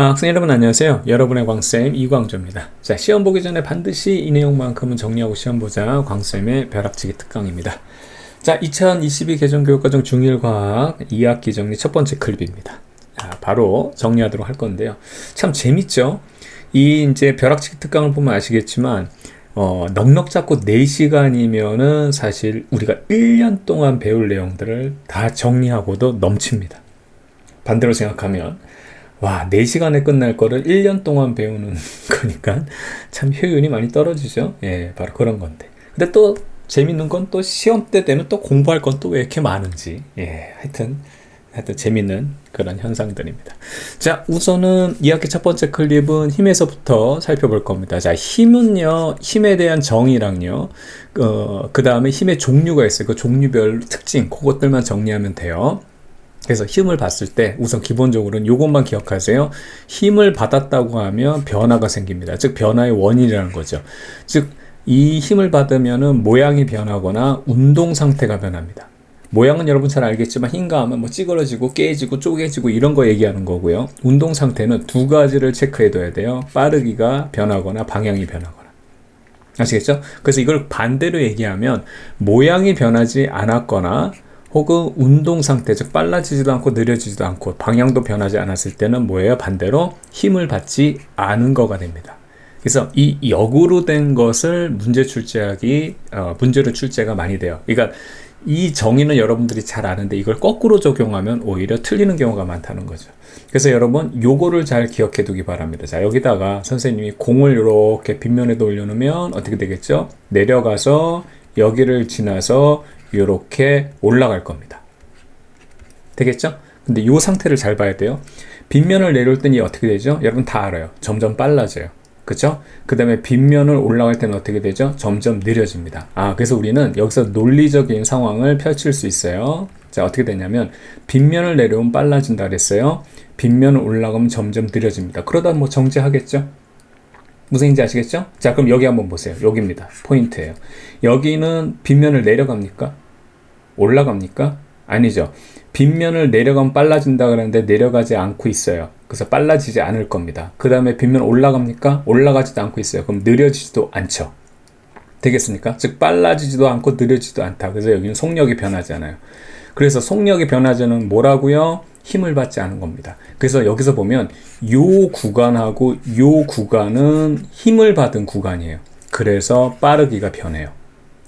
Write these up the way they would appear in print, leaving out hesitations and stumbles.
학생 여러분 안녕하세요. 여러분의 광쌤 이광조입니다. 자, 시험 보기 전에 반드시 이 내용만큼은 정리하고 시험 보자. 광쌤의 벼락치기 특강입니다. 자, 2022 개정교육과정 중1과학 2학기 정리 첫 번째 클립입니다. 자, 바로 정리하도록 할 건데요. 참 재밌죠? 이 이제 벼락치기 특강을 보면 아시겠지만 넉넉 잡고 4시간이면은 사실 우리가 1년 동안 배울 내용들을 다 정리하고도 넘칩니다. 반대로 생각하면 와, 4시간에 끝날 거를 1년 동안 배우는 거니까 참 효율이 많이 떨어지죠. 예, 바로 그런 건데. 근데 또 재밌는 건 또 시험 때 되면 또 공부할 건 또 왜 이렇게 많은지. 예, 하여튼 재밌는 그런 현상들입니다. 자, 우선은 2학기 첫 번째 클립은 힘에서부터 살펴볼 겁니다. 자, 힘은요, 힘에 대한 정의랑요, 그 다음에 힘의 종류가 있어요. 그 종류별 특징, 그것들만 정리하면 돼요. 그래서 힘을 봤을 때 우선 기본적으로는 이것만 기억하세요. 힘을 받았다고 하면 변화가 생깁니다. 즉 변화의 원인이라는 거죠. 즉 이 힘을 받으면은 모양이 변하거나 운동 상태가 변합니다. 모양은 여러분 잘 알겠지만 힘과 하면 뭐 찌그러지고 깨지고 쪼개지고 이런 거 얘기하는 거고요. 운동 상태는 두 가지를 체크해 둬야 돼요. 빠르기가 변하거나 방향이 변하거나. 아시겠죠? 그래서 이걸 반대로 얘기하면 모양이 변하지 않았거나 혹은 운동 상태, 즉 빨라지지도 않고 느려지지도 않고 방향도 변하지 않았을 때는 뭐예요? 반대로 힘을 받지 않은 거가 됩니다. 그래서 이 역으로 된 것을 문제로 출제가 많이 돼요. 그러니까 이 정의는 여러분들이 잘 아는데 이걸 거꾸로 적용하면 오히려 틀리는 경우가 많다는 거죠. 그래서 여러분 요거를 잘 기억해 두기 바랍니다. 자, 여기다가 선생님이 공을 이렇게 빗면에다 올려놓으면 어떻게 되겠죠? 내려가서 여기를 지나서 이렇게 올라갈 겁니다. 되겠죠? 근데 이 상태를 잘 봐야 돼요. 빗면을 내려올 때는 어떻게 되죠? 여러분 다 알아요. 점점 빨라져요. 그쵸? 그 다음에 빗면을 올라갈 때는 어떻게 되죠? 점점 느려집니다. 그래서 우리는 여기서 논리적인 상황을 펼칠 수 있어요. 자, 어떻게 되냐면 빗면을 내려오면 빨라진다 그랬어요. 빗면을 올라가면 점점 느려집니다. 그러다 뭐 정지하겠죠? 무슨 얘기인지 아시겠죠? 자, 그럼 여기 한번 보세요. 여기입니다. 포인트예요. 여기는 빗면을 내려갑니까? 올라갑니까? 아니죠. 빗면을 내려가면 빨라진다 그러는데 내려가지 않고 있어요. 그래서 빨라지지 않을 겁니다. 그 다음에 빗면 올라갑니까? 올라가지도 않고 있어요. 그럼 느려지지도 않죠. 되겠습니까? 즉 빨라지지도 않고 느려지지도 않다. 그래서 여기는 속력이 변하지 않아요. 그래서 속력이 변하지는 뭐라고요? 힘을 받지 않은 겁니다. 그래서 여기서 보면 요 구간하고 요 구간은 힘을 받은 구간이에요. 그래서 빠르기가 변해요.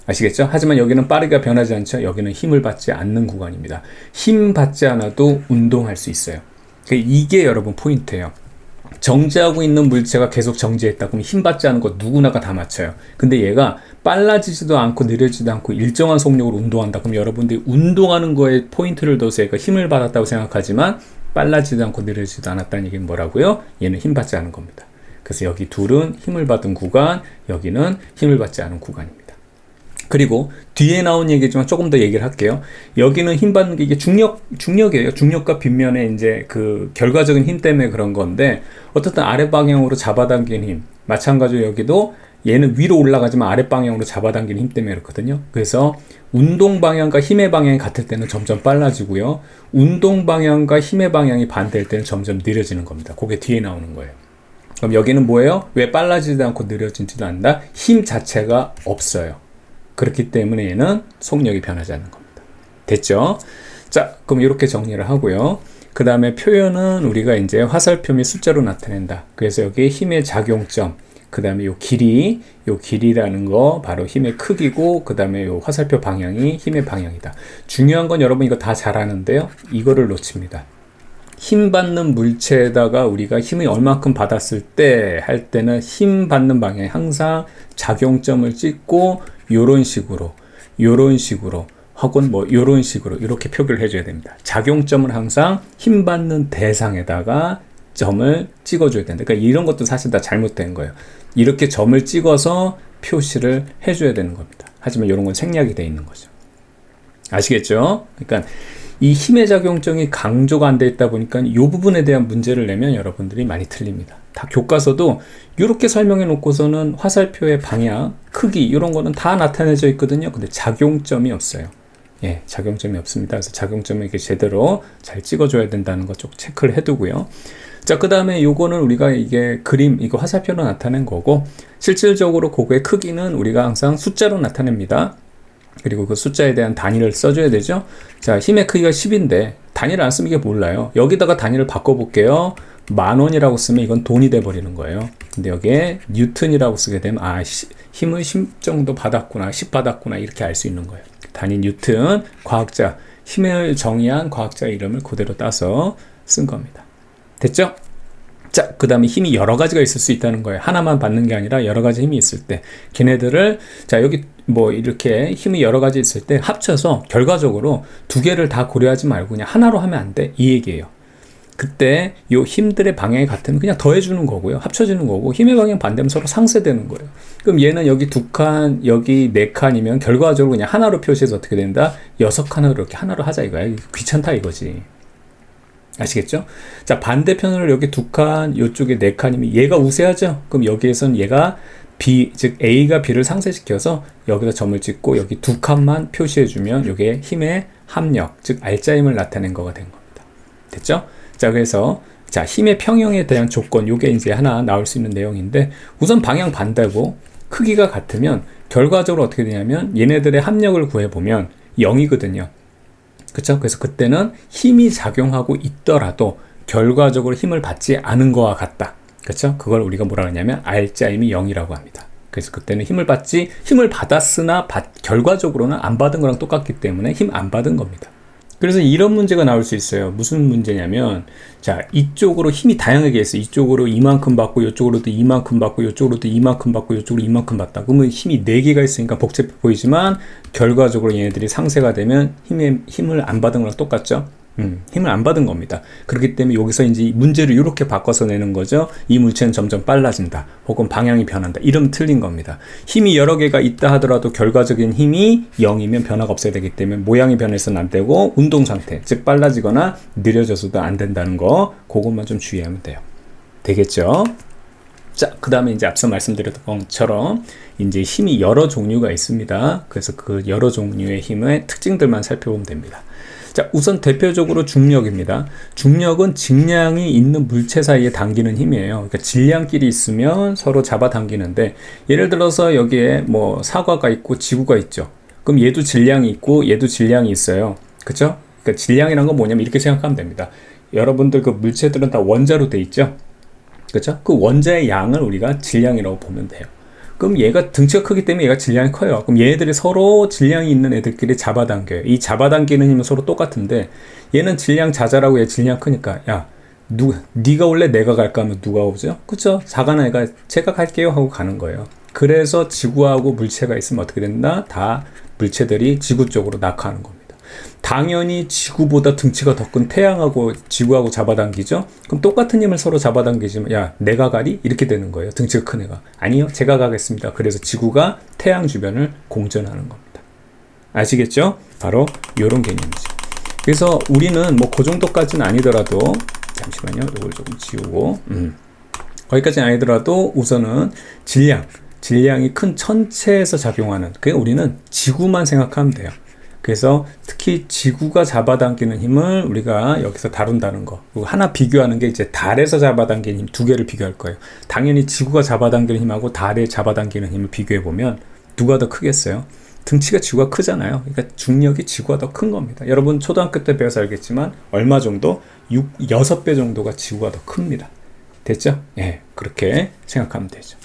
아시겠죠? 하지만 여기는 빠르기가 변하지 않죠? 여기는 힘을 받지 않는 구간입니다. 힘 받지 않아도 운동할 수 있어요. 이게 여러분 포인트예요. 정지하고 있는 물체가 계속 정지했다. 그럼 힘 받지 않은 거 누구나가 다 맞춰요. 근데 얘가 빨라지지도 않고 느려지지도 않고 일정한 속력으로 운동한다. 그럼 여러분들이 운동하는 거에 포인트를 둬서 얘가 힘을 받았다고 생각하지만 빨라지지도 않고 느려지지도 않았다는 얘기는 뭐라고요? 얘는 힘 받지 않은 겁니다. 그래서 여기 둘은 힘을 받은 구간, 여기는 힘을 받지 않은 구간입니다. 그리고 뒤에 나온 얘기지만 조금 더 얘기를 할게요. 여기는 힘 받는 게 이게 중력이에요. 중력과 빗면의 이제 그 결과적인 힘 때문에 그런 건데 어떻든 아래 방향으로 잡아당기는 힘. 마찬가지로 여기도 얘는 위로 올라가지만 아래 방향으로 잡아당기는 힘 때문에 그렇거든요. 그래서 운동 방향과 힘의 방향이 같을 때는 점점 빨라지고요. 운동 방향과 힘의 방향이 반대일 때는 점점 느려지는 겁니다. 그게 뒤에 나오는 거예요. 그럼 여기는 뭐예요? 왜 빨라지지도 않고 느려지지도 않는다? 힘 자체가 없어요. 그렇기 때문에 얘는 속력이 변하지 않는 겁니다. 됐죠? 자, 그럼 이렇게 정리를 하고요. 그 다음에 표현은 우리가 이제 화살표 및 숫자로 나타낸다. 그래서 여기 힘의 작용점, 그 다음에 요 길이라는 거 바로 힘의 크기고, 그 다음에 요 화살표 방향이 힘의 방향이다. 중요한 건 여러분 이거 다 잘 아는데요. 이거를 놓칩니다. 힘 받는 물체에다가 우리가 힘이 얼마큼 받았을 때 할 때는 힘 받는 방향에 항상 작용점을 찍고 요런 식으로 혹은 뭐 요런 식으로 이렇게 표기를 해줘야 됩니다. 작용점을 항상 힘 받는 대상에다가 점을 찍어줘야 된다. 그러니까 이런 것도 사실 다 잘못된 거예요. 이렇게 점을 찍어서 표시를 해줘야 되는 겁니다. 하지만 이런 건 생략이 돼 있는 거죠. 아시겠죠? 그러니까 이 힘의 작용점이 강조가 안 돼 있다 보니까 이 부분에 대한 문제를 내면 여러분들이 많이 틀립니다. 다 교과서도 이렇게 설명해 놓고서는 화살표의 방향, 크기 이런 거는 다 나타내져 있거든요. 근데 작용점이 없어요. 예, 작용점이 없습니다. 그래서 작용점을 이렇게 제대로 잘 찍어줘야 된다는 거 좀 체크를 해두고요. 자, 그 다음에 요거는 우리가 이게 그림, 이거 화살표로 나타낸 거고, 실질적으로 그거의 크기는 우리가 항상 숫자로 나타냅니다. 그리고 그 숫자에 대한 단위를 써줘야 되죠. 자, 힘의 크기가 10인데 단위를 안 쓰면 이게 몰라요. 여기다가 단위를 바꿔볼게요. 10,000원이라고 쓰면 이건 돈이 돼버리는 거예요. 근데 여기에 뉴턴이라고 쓰게 되면 힘을 10 정도 받았구나, 10 받았구나, 이렇게 알 수 있는 거예요. 단위 뉴턴, 과학자, 힘을 정의한 과학자 이름을 그대로 따서 쓴 겁니다. 됐죠? 자, 그 다음에 힘이 여러 가지가 있을 수 있다는 거예요. 하나만 받는 게 아니라 여러 가지 힘이 있을 때, 걔네들을, 자, 여기 뭐 이렇게 힘이 여러 가지 있을 때 합쳐서 결과적으로 두 개를 다 고려하지 말고 그냥 하나로 하면 안 돼. 이 얘기예요. 그때 요 힘들의 방향이 같으면 그냥 더해주는 거고요. 합쳐지는 거고, 힘의 방향 반대면 서로 상쇄되는 거예요. 그럼 얘는 여기 2칸, 여기 4칸이면 결과적으로 그냥 하나로 표시해서 어떻게 된다? 6칸으로 이렇게 하나로 하자 이거야. 귀찮다 이거지. 아시겠죠? 자, 반대편으로 여기 2칸, 요쪽에 4칸이면 얘가 우세하죠? 그럼 여기에선 얘가 B, 즉 A가 B를 상쇄시켜서 여기다 점을 찍고 여기 2칸만 표시해주면 이게 힘의 합력, 즉 알짜임을 나타낸 거가 된 겁니다. 됐죠? 자, 그래서 자, 힘의 평형에 대한 조건, 요게 이제 하나 나올 수 있는 내용인데, 우선 방향 반대고 크기가 같으면 결과적으로 어떻게 되냐면 얘네들의 합력을 구해보면 0이거든요. 그쵸? 그래서 그때는 힘이 작용하고 있더라도 결과적으로 힘을 받지 않은 거와 같다. 그쵸? 그걸 우리가 뭐라 하냐면 알짜임이 0이라고 합니다. 그래서 그때는 힘을 받았으나 결과적으로는 안 받은 거랑 똑같기 때문에 힘 안 받은 겁니다. 그래서 이런 문제가 나올 수 있어요. 무슨 문제냐면, 자, 이쪽으로 힘이 다양하게 있어요. 이쪽으로 이만큼 받고, 이쪽으로도 이만큼 받고, 이쪽으로도 이만큼 받고, 이쪽으로 이만큼 받다. 그러면 힘이 4개가 있으니까 복잡해 보이지만, 결과적으로 얘네들이 상쇄가 되면 힘을 안 받은 거랑 똑같죠? 힘을 안 받은 겁니다. 그렇기 때문에 여기서 이제 문제를 이렇게 바꿔서 내는 거죠. 이 물체는 점점 빨라진다. 혹은 방향이 변한다. 이러면 틀린 겁니다. 힘이 여러 개가 있다 하더라도 결과적인 힘이 0이면 변화가 없어야 되기 때문에 모양이 변해서는 안 되고 운동 상태, 즉 빨라지거나 느려져서도 안 된다는 거, 그것만 좀 주의하면 돼요. 되겠죠? 자, 그 다음에 이제 앞서 말씀드렸던 것처럼 이제 힘이 여러 종류가 있습니다. 그래서 그 여러 종류의 힘의 특징들만 살펴보면 됩니다. 자, 우선 대표적으로 중력입니다. 중력은 질량이 있는 물체 사이에 당기는 힘이에요. 그러니까 질량끼리 있으면 서로 잡아당기는데, 예를 들어서 여기에 뭐 사과가 있고 지구가 있죠. 그럼 얘도 질량이 있고 얘도 질량이 있어요. 그쵸? 그러니까 질량이란 건 뭐냐면 이렇게 생각하면 됩니다. 여러분들 그 물체들은 다 원자로 돼 있죠. 그쵸? 그 원자의 양을 우리가 질량이라고 보면 돼요. 그럼 얘가 등치가 크기 때문에 얘가 질량이 커요. 그럼 얘네들이 서로 질량이 있는 애들끼리 잡아당겨요. 이 잡아당기는 힘은 서로 똑같은데, 얘는 질량 자자라고 얘 질량 크니까, 야, 네가 올래 내가 갈까 하면 누가 오죠? 그쵸? 작은 애가 제가 갈게요 하고 가는 거예요. 그래서 지구하고 물체가 있으면 어떻게 된다? 다 물체들이 지구 쪽으로 낙하하는 겁니다. 당연히 지구보다 등치가 더 큰 태양하고 지구하고 잡아당기죠? 그럼 똑같은 힘을 서로 잡아당기지만, 야, 내가 가리? 이렇게 되는 거예요. 등치가 큰 애가. 아니요, 제가 가겠습니다. 그래서 지구가 태양 주변을 공전하는 겁니다. 아시겠죠? 바로 이런 개념이죠. 그래서 우리는 뭐 그 정도까지는 아니더라도, 잠시만요, 이걸 조금 지우고, 거기까지는 아니더라도 우선은 질량이 큰 천체에서 작용하는, 그게 우리는 지구만 생각하면 돼요. 그래서 특히 지구가 잡아당기는 힘을 우리가 여기서 다룬다는 거. 그리고 하나 비교하는 게 이제 달에서 잡아당기는 힘 2개를 비교할 거예요. 당연히 지구가 잡아당기는 힘하고 달에 잡아당기는 힘을 비교해보면 누가 더 크겠어요? 등치가 지구가 크잖아요. 그러니까 중력이 지구가 더 큰 겁니다. 여러분 초등학교 때 배워서 알겠지만 얼마 정도? 6배 정도가 지구가 더 큽니다. 됐죠? 예, 그렇게 생각하면 되죠.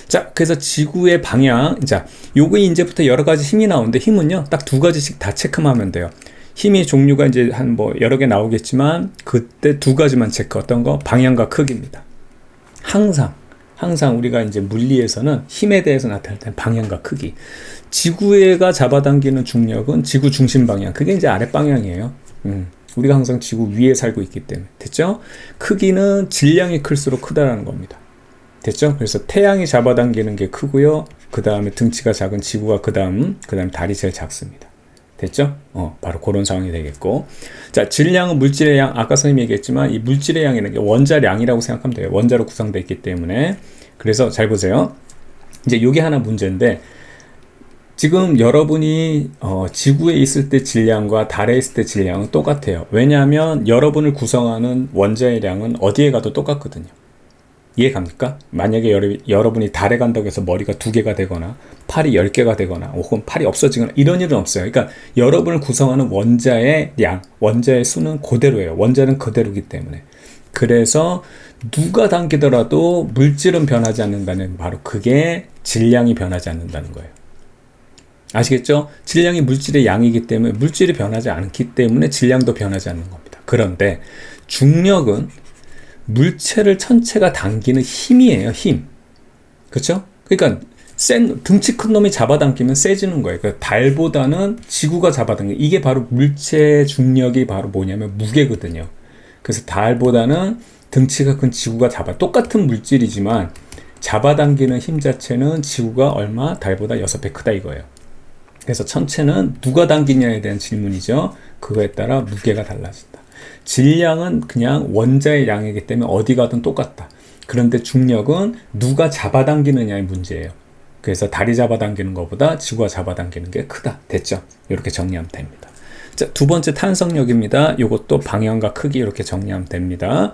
자, 그래서 지구의 방향, 자, 요거 이제부터 여러 가지 힘이 나오는데, 힘은요, 딱 2가지씩 다 체크하면 돼요. 힘의 종류가 이제 한 뭐 여러 개 나오겠지만, 그때 2가지만 체크. 어떤 거? 방향과 크기입니다. 항상 우리가 이제 물리에서는 힘에 대해서 나타낼 때는 방향과 크기. 지구가 잡아당기는 중력은 지구 중심 방향. 그게 이제 아랫 방향이에요. 우리가 항상 지구 위에 살고 있기 때문에. 됐죠? 크기는 질량이 클수록 크다라는 겁니다. 됐죠? 그래서 태양이 잡아당기는 게 크고요. 그 다음에 등치가 작은 지구가 그 다음 달이 제일 작습니다. 됐죠? 바로 그런 상황이 되겠고. 자, 질량은 물질의 양, 아까 선생님이 얘기했지만 이 물질의 양이라는 게 원자량이라고 생각하면 돼요. 원자로 구성되어 있기 때문에. 그래서 잘 보세요. 이제 요게 하나 문제인데, 지금 여러분이 지구에 있을 때 질량과 달에 있을 때 질량은 똑같아요. 왜냐하면 여러분을 구성하는 원자의량은 어디에 가도 똑같거든요. 이해 갑니까? 만약에 여러분이 달에 간다고 해서 머리가 2개가 되거나 팔이 10개가 되거나 혹은 팔이 없어지거나 이런 일은 없어요. 그러니까 여러분을 구성하는 원자의 양, 원자의 수는 그대로예요. 원자는 그대로이기 때문에. 그래서 누가 당기더라도 물질은 변하지 않는다는, 바로 그게 질량이 변하지 않는다는 거예요. 아시겠죠? 질량이 물질의 양이기 때문에 물질이 변하지 않기 때문에 질량도 변하지 않는 겁니다. 그런데 중력은 물체를 전체가 당기는 힘이에요. 힘. 그렇죠? 그러니까 등치 큰 놈이 잡아당기면 세지는 거예요. 그러니까 달보다는 지구가 잡아당기는, 이게 바로 물체 중력이 바로 뭐냐면 무게거든요. 그래서 달보다는 등치가 큰 지구가 똑같은 물질이지만 잡아당기는 힘 자체는 지구가 얼마? 달보다 6배 크다 이거예요. 그래서 천체는 누가 당기냐에 대한 질문이죠. 그거에 따라 무게가 달라진다. 질량은 그냥 원자의 양이기 때문에 어디 가든 똑같다. 그런데 중력은 누가 잡아당기느냐의 문제예요. 그래서 달이 잡아당기는 것보다 지구가 잡아당기는 게 크다. 됐죠? 이렇게 정리하면 됩니다. 자, 두 번째 탄성력입니다. 이것도 방향과 크기 이렇게 정리하면 됩니다.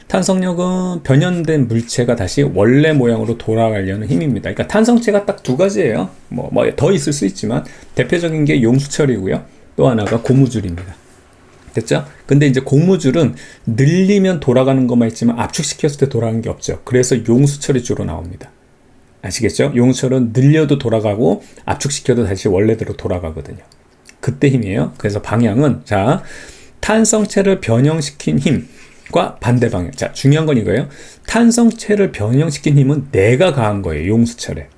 탄성력은 변형된 물체가 다시 원래 모양으로 돌아가려는 힘입니다. 그러니까 탄성체가 딱 2가지예요. 뭐 더 있을 수 있지만 대표적인 게 용수철이고요. 또 하나가 고무줄입니다. 됐죠? 근데 이제 고무줄은 늘리면 돌아가는 것만 있지만 압축시켰을 때 돌아가는 게 없죠. 그래서 용수철이 주로 나옵니다. 아시겠죠? 용수철은 늘려도 돌아가고 압축시켜도 다시 원래대로 돌아가거든요. 그때 힘이에요. 그래서 방향은, 자, 탄성체를 변형시킨 힘과 반대 방향. 자, 중요한 건 이거예요. 탄성체를 변형시킨 힘은 내가 가한 거예요. 용수철에.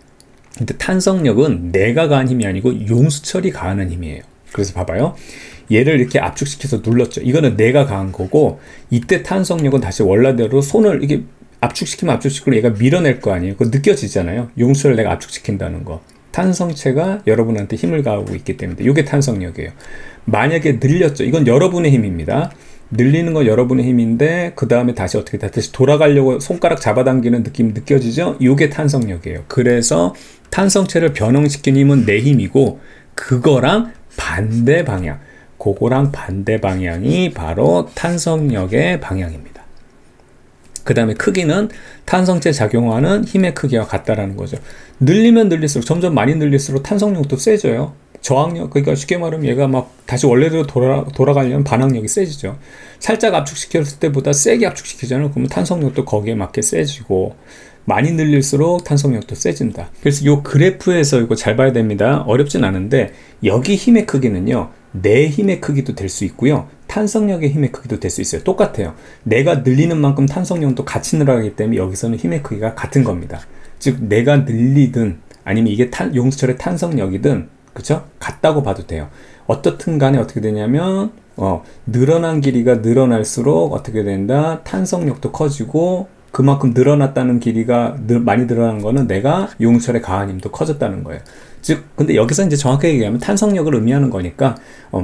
근데 탄성력은 내가 가한 힘이 아니고 용수철이 가하는 힘이에요. 그래서 봐봐요. 얘를 이렇게 압축시켜서 눌렀죠. 이거는 내가 가한 거고, 이때 탄성력은 다시 원래대로 손을 이게 압축시키면 얘가 밀어낼 거 아니에요. 그거 느껴지잖아요. 용수철을 내가 압축시킨다는 거. 탄성체가 여러분한테 힘을 가하고 있기 때문에 이게 탄성력이에요. 만약에 늘렸죠. 이건 여러분의 힘입니다. 늘리는 건 여러분의 힘인데 그 다음에 다시 다시 돌아가려고 손가락 잡아당기는 느낌 느껴지죠? 이게 탄성력이에요. 그래서 탄성체를 변형시킨 힘은 내 힘이고, 그거랑 반대 방향, 그거랑 반대 방향이 바로 탄성력의 방향입니다. 그 다음에 크기는 탄성체 작용하는 힘의 크기와 같다라는 거죠. 늘리면 늘릴수록, 점점 많이 늘릴수록 탄성력도 세져요. 저항력, 그러니까 쉽게 말하면 얘가 막 다시 원래대로 돌아가려면 반항력이 세지죠. 살짝 압축시켰을 때보다 세게 압축시키잖아요. 그러면 탄성력도 거기에 맞게 세지고, 많이 늘릴수록 탄성력도 세진다. 그래서 이 그래프에서 이거 잘 봐야 됩니다. 어렵진 않은데 여기 힘의 크기는요, 내 힘의 크기도 될 수 있고요, 탄성력의 힘의 크기도 될 수 있어요. 똑같아요. 내가 늘리는 만큼 탄성력도 같이 늘어가기 때문에 여기서는 힘의 크기가 같은 겁니다. 즉 내가 늘리든 아니면 이게 용수철의 탄성력이든, 그쵸? 같다고 봐도 돼요. 어떻든 간에 어떻게 되냐면 늘어난 길이가 늘어날수록 어떻게 된다? 탄성력도 커지고, 그만큼 늘어났다는 길이가 많이 늘어난 거는 내가 용수철의 가한 힘도 커졌다는 거예요. 즉, 근데 여기서 이제 정확하게 얘기하면 탄성력을 의미하는 거니까,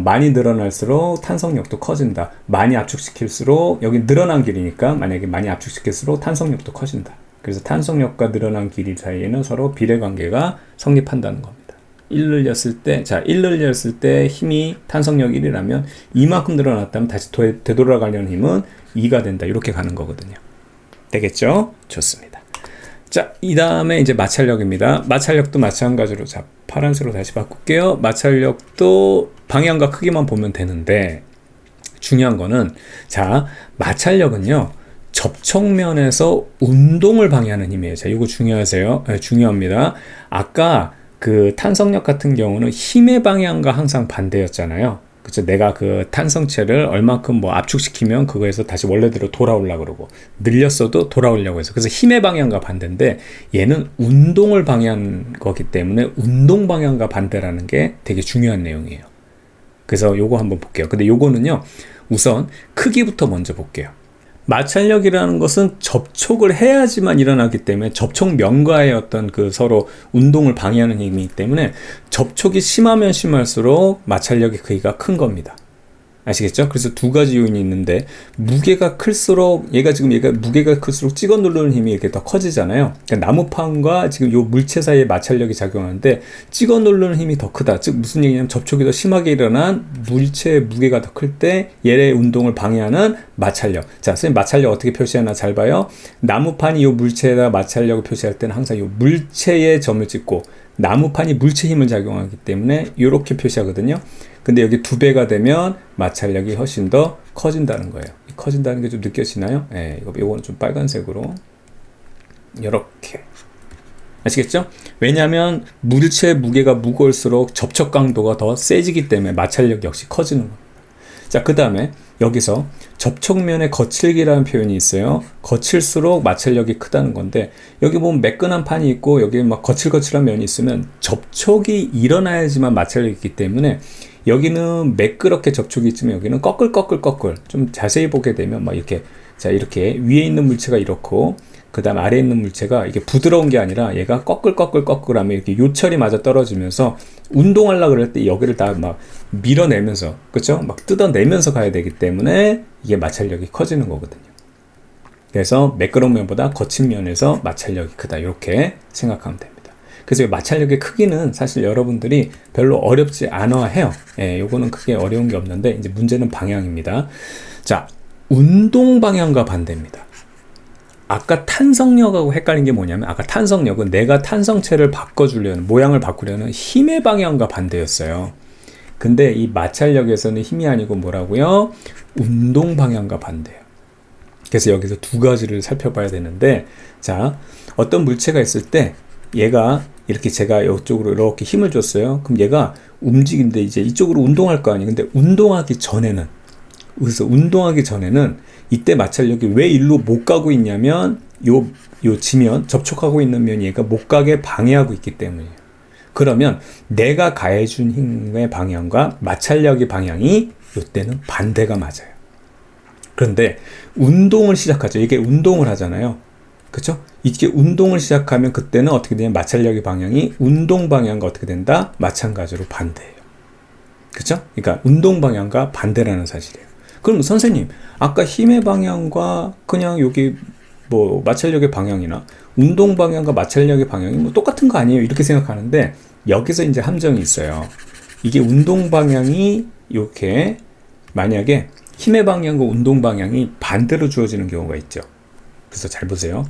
많이 늘어날수록 탄성력도 커진다. 많이 압축시킬수록, 여기 늘어난 길이니까 만약에 많이 압축시킬수록 탄성력도 커진다. 그래서 탄성력과 늘어난 길이 사이에는 서로 비례관계가 성립한다는 겁니다. 1 늘렸을 때, 자, 1 늘렸을 때 힘이 탄성력 1이라면 이만큼 늘어났다면 다시 되돌아가려는 힘은 2가 된다. 이렇게 가는 거거든요. 되겠죠? 좋습니다. 자, 이 다음에 이제 마찰력입니다. 마찰력도 마찬가지로, 자, 파란색으로 다시 바꿀게요. 마찰력도 방향과 크기만 보면 되는데, 중요한 거는, 자, 마찰력은요, 접촉면에서 운동을 방해하는 힘이에요. 자, 이거 중요하세요. 네, 중요합니다. 아까 그 탄성력 같은 경우는 힘의 방향과 항상 반대였잖아요. 그쵸? 내가 그 탄성체를 얼마큼 압축시키면 그거에서 다시 원래대로 돌아오려고 그러고, 늘렸어도 돌아오려고 해서. 그래서 힘의 방향과 반대인데, 얘는 운동을 방해한 거기 때문에 운동 방향과 반대라는 게 되게 중요한 내용이에요. 그래서 요거 한번 볼게요. 근데 요거는요, 우선 크기부터 먼저 볼게요. 마찰력이라는 것은 접촉을 해야지만 일어나기 때문에, 접촉면과의 어떤 그 서로 운동을 방해하는 힘이기 때문에 접촉이 심하면 심할수록 마찰력의 크기가 큰 겁니다. 아시겠죠? 그래서 두 가지 요인이 있는데, 무게가 클수록 얘가 무게가 클수록 찍어 누르는 힘이 이렇게 더 커지잖아요. 그러니까 나무판과 지금 요 물체 사이에 마찰력이 작용하는데, 찍어 누르는 힘이 더 크다. 즉 무슨 얘기냐면 접촉이 더 심하게 일어난 물체의 무게가 더 클 때 얘의 운동을 방해하는 마찰력. 자, 선생님 마찰력 어떻게 표시하나 잘 봐요. 나무판이 요 물체에다 마찰력을 표시할 때는 항상 요 물체에 점을 찍고, 나무판이 물체 힘을 작용하기 때문에 이렇게 표시하거든요. 근데 여기 2배가 되면 마찰력이 훨씬 더 커진다는 거예요. 커진다는 게 좀 느껴지나요? 예, 이거는 좀 빨간색으로 이렇게. 아시겠죠? 왜냐하면 물체의 무게가 무거울수록 접촉 강도가 더 세지기 때문에 마찰력 역시 커지는 겁니다. 자, 그 다음에 여기서 접촉면의 거칠기라는 표현이 있어요. 거칠수록 마찰력이 크다는 건데, 여기 보면 매끈한 판이 있고 여기 막 거칠거칠한 면이 있으면 접촉이 일어나야지만 마찰력이 있기 때문에, 여기는 매끄럽게 접촉이 있지만 여기는 꺼끌. 좀 자세히 보게 되면 막 이렇게, 자, 이렇게 위에 있는 물체가 이렇고 그 다음 아래에 있는 물체가 이게 부드러운 게 아니라 얘가 꺼끌 하면 이렇게 요철이 맞아 떨어지면서, 운동하려고 그럴 때 여기를 다 막 밀어내면서, 그쵸? 막 뜯어내면서 가야 되기 때문에 이게 마찰력이 커지는 거거든요. 그래서 매끄러운 면보다 거친 면에서 마찰력이 크다, 이렇게 생각하면 됩니다. 그래서 이 마찰력의 크기는 사실 여러분들이 별로 어렵지 않아 해요. 예, 요거는 크게 어려운 게 없는데, 이제 문제는 방향입니다. 자, 운동 방향과 반대입니다. 아까 탄성력하고 헷갈린 게 뭐냐면, 아까 탄성력은 내가 탄성체를 바꿔주려는, 모양을 바꾸려는 힘의 방향과 반대였어요. 근데 이 마찰력에서는 힘이 아니고 뭐라고요? 운동 방향과 반대예요. 그래서 여기서 두 가지를 살펴봐야 되는데, 자, 어떤 물체가 있을 때 얘가 이렇게, 제가 이쪽으로 이렇게 힘을 줬어요. 그럼 얘가 움직이는데 이제 이쪽으로 운동할 거 아니에요. 근데 운동하기 전에는 이때 마찰력이 왜 일로 못 가고 있냐면, 요 지면, 접촉하고 있는 면이 얘가 못 가게 방해하고 있기 때문이에요. 그러면 내가 가해준 힘의 방향과 마찰력의 방향이 이때는 반대가 맞아요. 그런데 운동을 시작하죠. 이게 운동을 하잖아요. 그쵸? 이게 운동을 시작하면 그때는 어떻게 되냐면, 마찰력의 방향이 운동 방향과 어떻게 된다? 마찬가지로 반대예요. 그쵸? 그러니까 운동 방향과 반대라는 사실이에요. 그럼 선생님, 아까 힘의 방향과 그냥 여기 뭐 마찰력의 방향이나 운동 방향과 마찰력의 방향이 뭐 똑같은 거 아니에요? 이렇게 생각하는데, 여기서 이제 함정이 있어요. 이게 운동 방향이 이렇게, 만약에 힘의 방향과 운동 방향이 반대로 주어지는 경우가 있죠. 그래서 잘 보세요.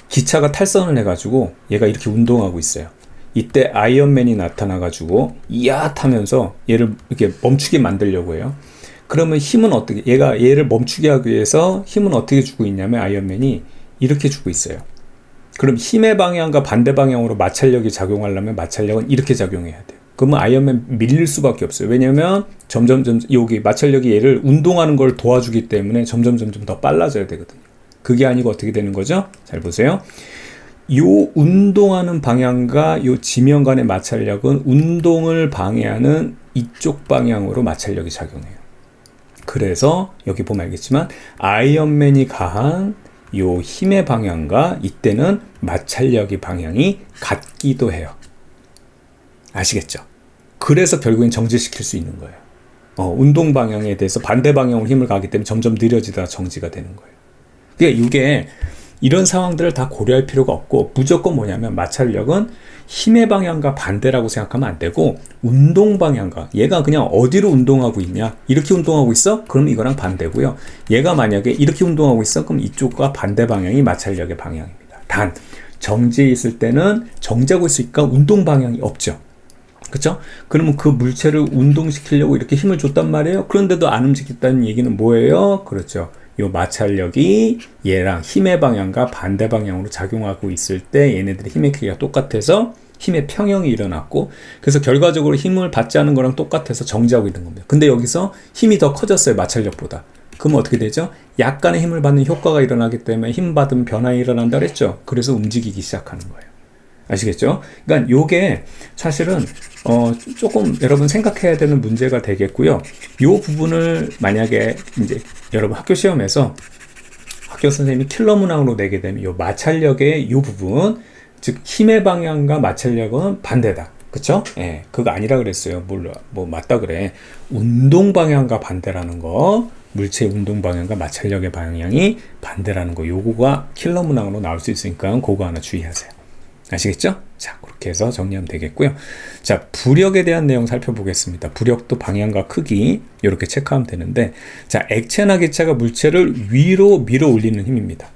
기차가 탈선을 해가지고 얘가 이렇게 운동하고 있어요. 이때 아이언맨이 나타나가지고 이야 하면서 얘를 이렇게 멈추게 만들려고 해요. 그러면 힘은 어떻게, 얘를 멈추게 하기 위해서 힘은 어떻게 주고 있냐면, 아이언맨이 이렇게 주고 있어요. 그럼 힘의 방향과 반대 방향으로 마찰력이 작용하려면 마찰력은 이렇게 작용해야 돼요. 그러면 아이언맨 밀릴 수밖에 없어요. 왜냐면 점점 여기 마찰력이 얘를 운동하는 걸 도와주기 때문에 점점 더 빨라져야 되거든요. 그게 아니고 어떻게 되는 거죠? 잘 보세요. 요 운동하는 방향과 요 지면 간의 마찰력은 운동을 방해하는 이쪽 방향으로 마찰력이 작용해요. 그래서 여기 보면 알겠지만, 아이언맨이 가한 요 힘의 방향과 이때는 마찰력의 방향이 같기도 해요. 아시겠죠? 그래서 결국엔 정지시킬 수 있는 거예요. 운동 방향에 대해서 반대 방향으로 힘을 가기 때문에 점점 느려지다가 정지가 되는 거예요. 그러니까 이게, 이런 상황들을 다 고려할 필요가 없고, 무조건 뭐냐면 마찰력은 힘의 방향과 반대라고 생각하면 안 되고, 운동 방향과, 얘가 그냥 어디로 운동하고 있냐, 이렇게 운동하고 있어? 그럼 이거랑 반대고요. 얘가 만약에 이렇게 운동하고 있어? 그럼 이쪽과 반대 방향이 마찰력의 방향입니다. 단, 정지에 있을 때는 정지하고 있으니까 운동 방향이 없죠. 그쵸? 그러면 그 물체를 운동시키려고 이렇게 힘을 줬단 말이에요. 그런데도 안 움직였다는 얘기는 뭐예요? 그렇죠. 요 마찰력이 얘랑 힘의 방향과 반대 방향으로 작용하고 있을 때 얘네들의 힘의 크기가 똑같아서 힘의 평형이 일어났고, 그래서 결과적으로 힘을 받지 않은 거랑 똑같아서 정지하고 있는 겁니다. 근데 여기서 힘이 더 커졌어요, 마찰력보다. 그럼 어떻게 되죠? 약간의 힘을 받는 효과가 일어나기 때문에 힘 받으면 변화가 일어난다 그랬죠. 그래서 움직이기 시작하는 거예요. 아시겠죠? 그러니까 요게 사실은 조금 여러분 생각해야 되는 문제가 되겠고요. 요 부분을 만약에 이제 여러분 학교 시험에서 학교 선생님이 킬러 문항으로 내게 되면 요 마찰력의 요 부분, 즉 힘의 방향과 마찰력은 반대다. 그쵸? 예, 그거 아니라 그랬어요. 뭐 맞다 그래. 운동 방향과 반대라는 거. 물체의 운동 방향과 마찰력의 방향이 반대라는 거. 요거가 킬러 문항으로 나올 수 있으니까 그거 하나 주의하세요. 아시겠죠? 자, 그렇게 해서 정리하면 되겠고요. 자, 부력에 대한 내용 살펴보겠습니다. 부력도 방향과 크기 이렇게 체크하면 되는데, 자, 액체나 기체가 물체를 위로 밀어 올리는 힘입니다.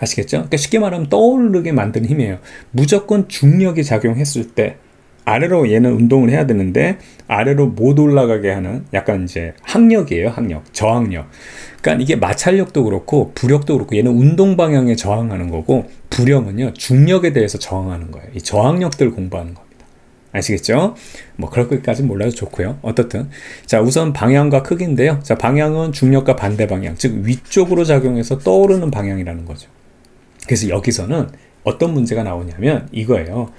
아시겠죠? 그러니까 쉽게 말하면 떠오르게 만드는 힘이에요. 무조건 중력이 작용했을 때 아래로 얘는 운동을 해야 되는데 아래로 못 올라가게 하는 약간 이제 항력이에요. 항력, 저항력. 그러니까 이게 마찰력도 그렇고 부력도 그렇고 얘는 운동 방향에 저항하는 거고 부력은요 중력에 대해서 저항하는 거예요. 이 저항력들 공부하는 겁니다. 아시겠죠? 뭐 그럴 것까지는 몰라도 좋고요. 어떻든 자, 우선 방향과 크기인데요. 자, 방향은 중력과 반대 방향, 즉 위쪽으로 작용해서 떠오르는 방향이라는 거죠. 그래서 여기서는 어떤 문제가 나오냐면 이거예요.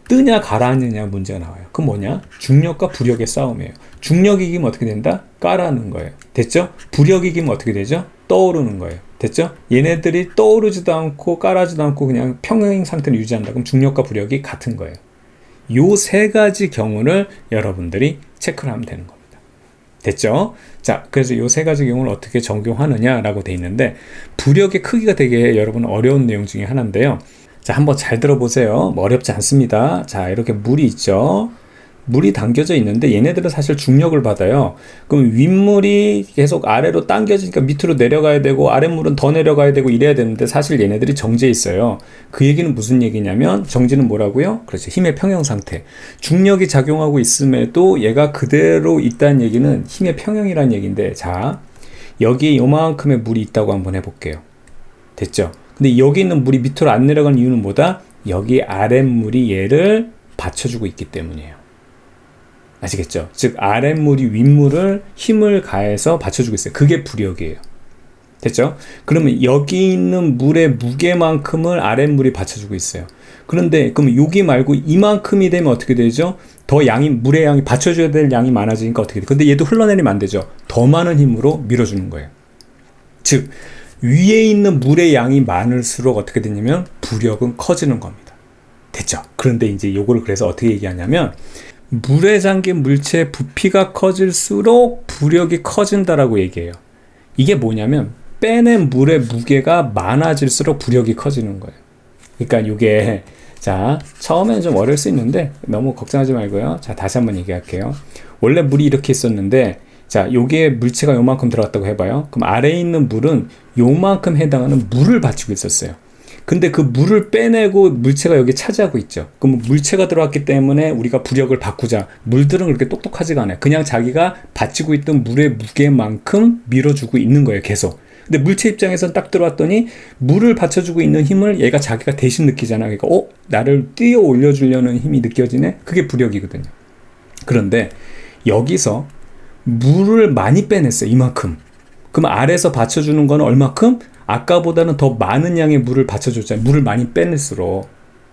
뜨냐 가라앉느냐 문제가 나와요. 그 뭐냐? 중력과 부력의 싸움이에요. 중력이 이기면 어떻게 된다? 까라는 거예요. 됐죠? 부력이 이기면 어떻게 되죠? 떠오르는 거예요. 됐죠? 얘네들이 떠오르지도 않고 까라지도 않고 그냥 평행 상태를 유지한다. 그럼 중력과 부력이 같은 거예요. 요 세 가지 경우를 여러분들이 체크를 하면 되는 겁니다. 됐죠? 자, 그래서 요 세 가지 경우를 어떻게 적용하느냐라고 돼 있는데 부력의 크기가 되게 여러분 어려운 내용 중에 하나인데요. 자, 한번 잘 들어보세요. 뭐 어렵지 않습니다. 자, 이렇게 물이 있죠. 물이 담겨져 있는데 얘네들은 사실 중력을 받아요. 그럼 윗물이 계속 아래로 당겨지니까 밑으로 내려가야 되고 아랫물은 더 내려가야 되고 이래야 되는데 사실 얘네들이 정지해 있어요. 그 얘기는 무슨 얘기냐면 정지는 뭐라고요? 그렇죠. 힘의 평형 상태. 중력이 작용하고 있음에도 얘가 그대로 있다는 얘기는 힘의 평형이라는 얘기인데 자, 여기에 요만큼의 물이 있다고 한번 해볼게요. 됐죠? 근데 여기 있는 물이 밑으로 안 내려가는 이유는 뭐다? 여기 아랫물이 얘를 받쳐주고 있기 때문이에요. 아시겠죠? 즉 아랫물이 윗물을 힘을 가해서 받쳐주고 있어요. 그게 부력이에요. 됐죠? 그러면 여기 있는 물의 무게만큼을 아랫물이 받쳐주고 있어요. 그런데 그럼 여기 말고 이만큼이 되면 어떻게 되죠? 더 양이 물의 양이 받쳐줘야 될 양이 많아지니까 어떻게 돼요? 근데 얘도 흘러내리면 안 되죠. 더 많은 힘으로 밀어주는 거예요. 즉 위에 있는 물의 양이 많을수록 어떻게 되냐면 부력은 커지는 겁니다. 됐죠? 그런데 이제 요거를 그래서 어떻게 얘기하냐면 물에 잠긴 물체의 부피가 커질수록 부력이 커진다라고 얘기해요. 이게 뭐냐면 빼낸 물의 무게가 많아질수록 부력이 커지는 거예요. 그러니까 이게 자, 처음에는 좀 어려울 수 있는데 너무 걱정하지 말고요. 자, 다시 한번 얘기할게요. 원래 물이 이렇게 있었는데 자, 요게 물체가 요만큼 들어갔다고 해봐요. 그럼 아래에 있는 물은 요만큼 해당하는 물을 받치고 있었어요. 근데 그 물을 빼내고 물체가 여기 차지하고 있죠. 그럼 물체가 들어왔기 때문에 우리가 부력을 바꾸자. 물들은 그렇게 똑똑하지가 않아요. 그냥 자기가 받치고 있던 물의 무게만큼 밀어주고 있는 거예요. 계속. 근데 물체 입장에서는 딱 들어왔더니 물을 받쳐주고 있는 힘을 얘가 자기가 대신 느끼잖아. 그러니까 나를 뛰어 올려주려는 힘이 느껴지네. 그게 부력이거든요. 그런데 여기서 물을 많이 빼냈어요. 이만큼. 그럼 아래에서 받쳐주는 건 얼마큼? 아까보다는 더 많은 양의 물을 받쳐줬잖아요. 물을 많이 빼낼수록.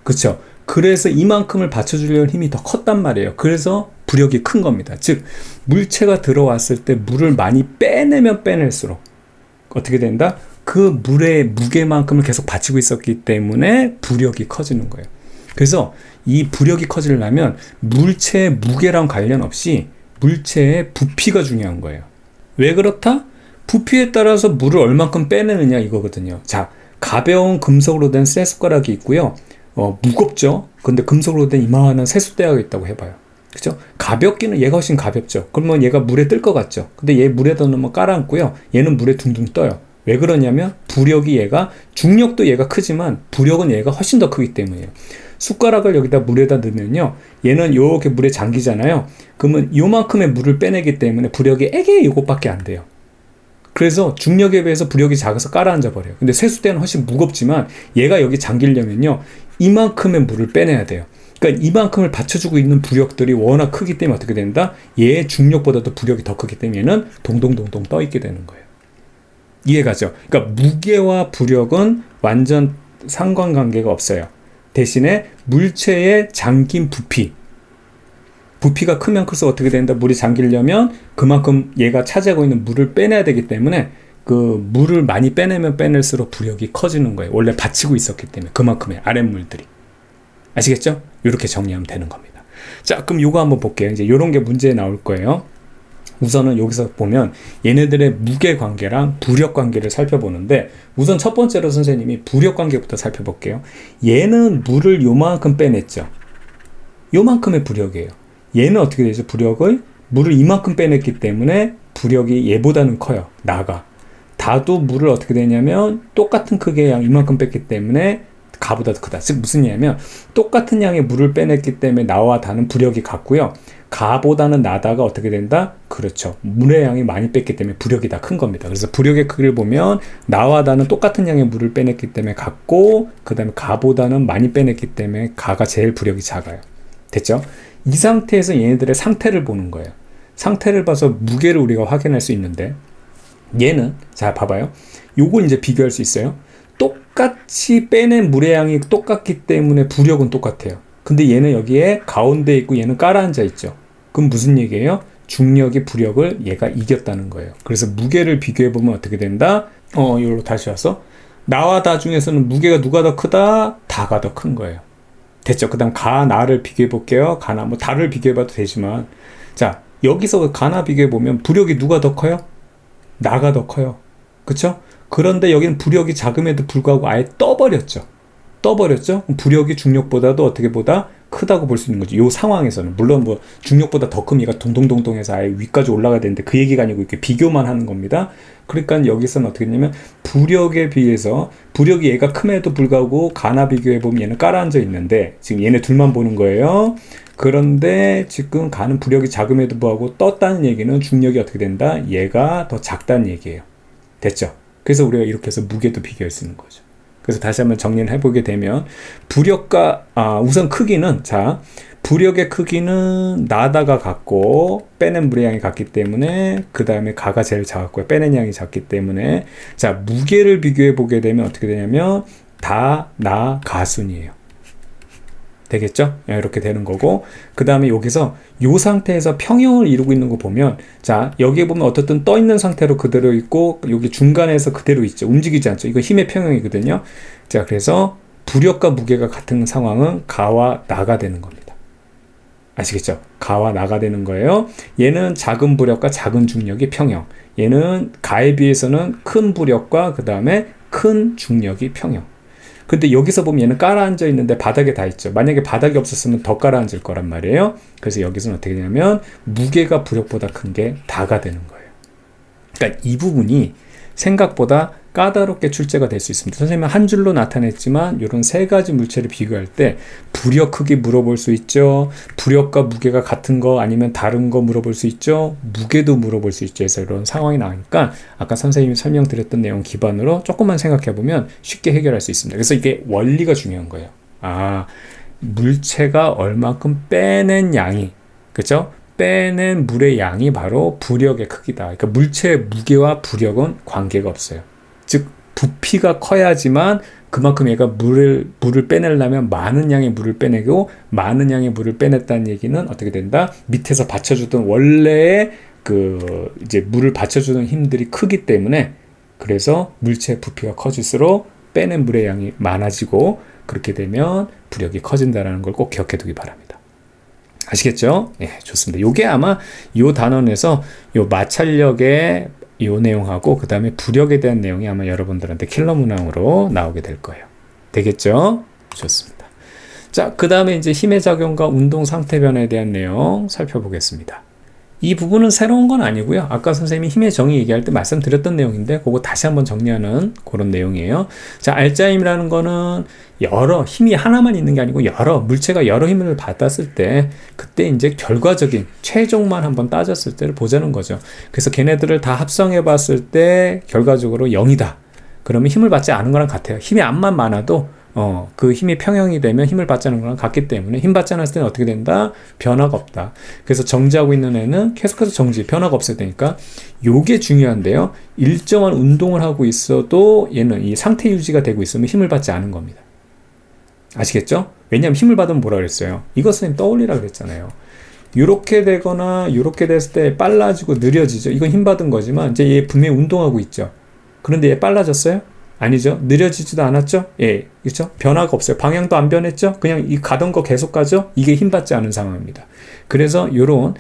그쵸? 그래서 이만큼을 받쳐주려는 힘이 더 컸단 말이에요. 그래서 부력이 큰 겁니다. 즉 물체가 들어왔을 때 물을 많이 빼내면 빼낼수록 어떻게 된다? 그 물의 무게만큼을 계속 받치고 있었기 때문에 부력이 커지는 거예요. 그래서 이 부력이 커지려면 물체의 무게랑 관련 없이 물체의 부피가 중요한 거예요. 왜 그렇다? 부피에 따라서 물을 얼만큼 빼내느냐 이거거든요. 자, 가벼운 금속으로 된 쇠숟가락이 있고요. 무겁죠? 근데 금속으로 된 이만한 세숫대야가 있다고 해봐요. 그죠? 가볍기는 얘가 훨씬 가볍죠. 그러면 얘가 물에 뜰 것 같죠? 근데 얘 물에다 넣으면 깔아앉고요. 얘는 물에 둥둥 떠요. 왜 그러냐면 부력이 얘가 중력도 얘가 크지만 부력은 얘가 훨씬 더 크기 때문이에요. 숟가락을 여기다 물에다 넣으면요. 얘는 요렇게 물에 잠기잖아요. 그러면 요만큼의 물을 빼내기 때문에 부력이 애게 요것밖에 안 돼요. 그래서 중력에 비해서 부력이 작아서 깔아앉아 버려요. 근데 세숫대는 훨씬 무겁지만 얘가 여기 잠기려면요. 이만큼의 물을 빼내야 돼요. 그러니까 이만큼을 받쳐주고 있는 부력들이 워낙 크기 때문에 어떻게 된다? 얘의 중력보다도 부력이 더 크기 때문에 얘는 동동동동 떠 있게 되는 거예요. 이해가죠? 그러니까 무게와 부력은 완전 상관관계가 없어요. 대신에 물체의 잠긴 부피가 크면 클수록 어떻게 된다? 물이 잠기려면 그만큼 얘가 차지하고 있는 물을 빼내야 되기 때문에 그 물을 많이 빼내면 빼낼수록 부력이 커지는 거예요. 원래 받치고 있었기 때문에 그만큼의 아랫물들이. 아시겠죠? 이렇게 정리하면 되는 겁니다. 자, 그럼 요거 한번 볼게요. 이제 요런 게 문제에 나올 거예요. 우선은 여기서 보면 얘네들의 무게 관계랑 부력 관계를 살펴보는데, 우선 첫 번째로 선생님이 부력 관계부터 살펴볼게요. 얘는 물을 요만큼 빼냈죠. 요만큼의 부력이에요. 얘는 어떻게 되죠? 부력을 물을 이만큼 빼냈기 때문에 부력이 얘보다는 커요. 나가. 다도 물을 어떻게 되냐면 똑같은 크기의 양 이만큼 뺐기 때문에 가보다 더 크다. 즉 무슨 얘기냐면 똑같은 양의 물을 빼냈기 때문에 나와 다는 부력이 같고요. 가보다는 나다가 어떻게 된다? 그렇죠. 물의 양이 많이 뺐기 때문에 부력이 다 큰 겁니다. 그래서 부력의 크기를 보면 나와 다는 똑같은 양의 물을 빼냈기 때문에 같고, 그 다음에 가보다는 많이 빼냈기 때문에 가가 제일 부력이 작아요. 됐죠? 이 상태에서 얘네들의 상태를 보는 거예요. 상태를 봐서 무게를 우리가 확인할 수 있는데, 얘는 자 봐봐요. 요걸 이제 비교할 수 있어요. 똑같이 빼낸 물의 양이 똑같기 때문에 부력은 똑같아요. 근데 얘는 여기에 가운데 있고 얘는 깔아앉아 있죠. 그럼 무슨 얘기예요? 중력이 부력을 얘가 이겼다는 거예요. 그래서 무게를 비교해 보면 어떻게 된다? 이걸로 다시 와서 나와 다 중에서는 무게가 누가 더 크다? 다가 더 큰 거예요. 됐죠? 그 다음 가, 나를 비교해 볼게요. 가나 뭐 다를 비교해 봐도 되지만, 자 여기서 가나 비교해 보면 부력이 누가 더 커요? 나가 더 커요. 그쵸? 그런데 여기는 부력이 작음에도 불구하고 아예 떠버렸죠. 부력이 중력보다도 어떻게 보다 크다고 볼 수 있는 거죠. 이 상황에서는. 물론 뭐 중력보다 더 크면 얘가 동동동동해서 아예 위까지 올라가야 되는데 그 얘기가 아니고 이렇게 비교만 하는 겁니다. 그러니까 여기서는 어떻게 되냐면 부력에 비해서 부력이 얘가 큼에도 불구하고 가나 비교해보면 얘는 깔아앉아 있는데 지금 얘네 둘만 보는 거예요. 그런데 지금 가는 부력이 작음에도 불구하고 떴다는 얘기는 중력이 어떻게 된다? 얘가 더 작다는 얘기예요. 됐죠? 그래서 우리가 이렇게 해서 무게도 비교할 수 있는 거죠. 그래서 다시 한번 정리를 해보게 되면 부력과 우선 크기는 부력의 크기는 나다가 같고 빼낸 물의 양이 같기 때문에 그 다음에 가가 제일 작았고요. 빼낸 양이 작기 때문에 무게를 비교해 보게 되면 어떻게 되냐면 다, 나, 가 순이에요. 되겠죠? 이렇게 되는 거고, 그 다음에 여기서 이 상태에서 평형을 이루고 있는 거 보면, 여기에 보면 어떻든 떠 있는 상태로 그대로 있고 여기 중간에서 그대로 있죠. 움직이지 않죠. 이거 힘의 평형이거든요. 그래서 부력과 무게가 같은 상황은 가와 나가 되는 겁니다. 아시겠죠? 가와 나가 되는 거예요. 얘는 작은 부력과 작은 중력이 평형, 얘는 가에 비해서는 큰 부력과 그 다음에 큰 중력이 평형. 근데 여기서 보면 얘는 깔아앉아 있는데 바닥에 다 있죠. 만약에 바닥이 없었으면 더 깔아앉을 거란 말이에요. 그래서 여기서는 어떻게 되냐면 무게가 부력보다 큰 게 다가 되는 거예요. 그러니까 이 부분이 생각보다 까다롭게 출제가 될 수 있습니다. 선생님은 한 줄로 나타냈지만 이런 세 가지 물체를 비교할 때 부력 크기 물어볼 수 있죠. 부력과 무게가 같은 거 아니면 다른 거 물어볼 수 있죠. 무게도 물어볼 수 있죠. 그래서 이런 상황이 나오니까 아까 선생님이 설명드렸던 내용 기반으로 조금만 생각해보면 쉽게 해결할 수 있습니다. 그래서 이게 원리가 중요한 거예요. 물체가 얼마큼 빼낸 양이, 그렇죠? 빼낸 물의 양이 바로 부력의 크기다. 그러니까 물체의 무게와 부력은 관계가 없어요. 즉 부피가 커야지만 그만큼 얘가 물을 빼내려면 많은 양의 물을 빼내고, 많은 양의 물을 빼냈다는 얘기는 어떻게 된다? 밑에서 받쳐주던 원래의 이제 물을 받쳐주는 힘들이 크기 때문에, 그래서 물체의 부피가 커질수록 빼낸 물의 양이 많아지고, 그렇게 되면 부력이 커진다는 걸 꼭 기억해 두기 바랍니다. 아시겠죠? 예, 좋습니다. 요게 아마 요 단원에서 요 마찰력의 요 내용하고 그 다음에 부력에 대한 내용이 아마 여러분들한테 킬러 문항으로 나오게 될 거예요. 되겠죠? 좋습니다. 그 다음에 이제 힘의 작용과 운동 상태 변화에 대한 내용 살펴보겠습니다. 이 부분은 새로운 건 아니고요. 아까 선생님이 힘의 정의 얘기할 때 말씀드렸던 내용인데 그거 다시 한번 정리하는 그런 내용이에요. 알짜 힘이라는 거는 여러 힘이 하나만 있는 게 아니고 물체가 여러 힘을 받았을 때 그때 이제 결과적인 최종만 한번 따졌을 때를 보자는 거죠. 그래서 걔네들을 다 합성해 봤을 때 결과적으로 0이다. 그러면 힘을 받지 않은 거랑 같아요. 힘이 암만 많아도 그 힘이 평형이 되면 힘을 받지 않는 거랑 같기 때문에 힘 받지 않았을 때는 어떻게 된다? 변화가 없다. 그래서 정지하고 있는 애는 계속해서 변화가 없어야 되니까 요게 중요한데요. 일정한 운동을 하고 있어도 얘는 이 상태 유지가 되고 있으면 힘을 받지 않은 겁니다. 아시겠죠? 왜냐하면 힘을 받으면 뭐라 그랬어요? 이것 선생님 떠올리라 그랬잖아요. 요렇게 되거나 요렇게 됐을 때 빨라지고 느려지죠. 이건 힘 받은 거지만 이제 얘 분명히 운동하고 있죠. 그런데 얘 빨라졌어요? 아니죠. 느려지지도 않았죠. 예, 그렇죠. 변화가 없어요. 방향도 안 변했죠. 그냥 이 가던 거 계속 가죠. 이게 힘받지 않은 상황입니다. 그래서 이런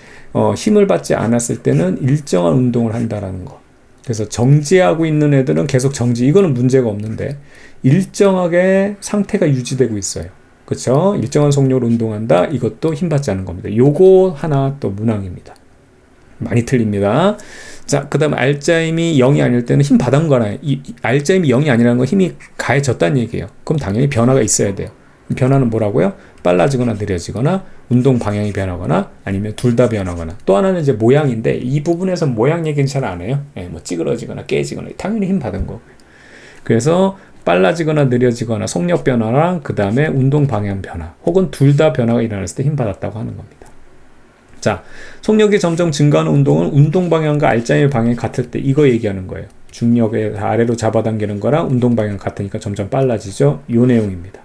힘을 받지 않았을 때는 일정한 운동을 한다라는 거. 그래서 정지하고 있는 애들은 계속 정지. 이거는 문제가 없는데 일정하게 상태가 유지되고 있어요. 그렇죠? 일정한 속력으로 운동한다. 이것도 힘받지 않은 겁니다. 요거 하나 또 문항입니다. 많이 틀립니다. 자, 그 다음 알짜임이 0이 아닐 때는 힘 받은 거나 알짜임이 0이 아니라는 건 힘이 가해졌다는 얘기예요. 그럼 당연히 변화가 있어야 돼요. 변화는 뭐라고요? 빨라지거나 느려지거나 운동 방향이 변하거나 아니면 둘 다 변하거나 또 하나는 이제 모양인데 이 부분에서 모양 얘기는 잘 안 해요. 예, 뭐 찌그러지거나 깨지거나 당연히 힘 받은 거고요. 그래서 빨라지거나 느려지거나 속력 변화랑 그 다음에 운동 방향 변화 혹은 둘 다 변화가 일어났을 때 힘 받았다고 하는 겁니다. 자, 속력이 점점 증가하는 운동은 운동 방향과 알짜임의 방향이 같을 때 이거 얘기하는 거예요. 중력을 아래로 잡아당기는 거랑 운동 방향 같으니까 점점 빨라지죠. 요 내용입니다.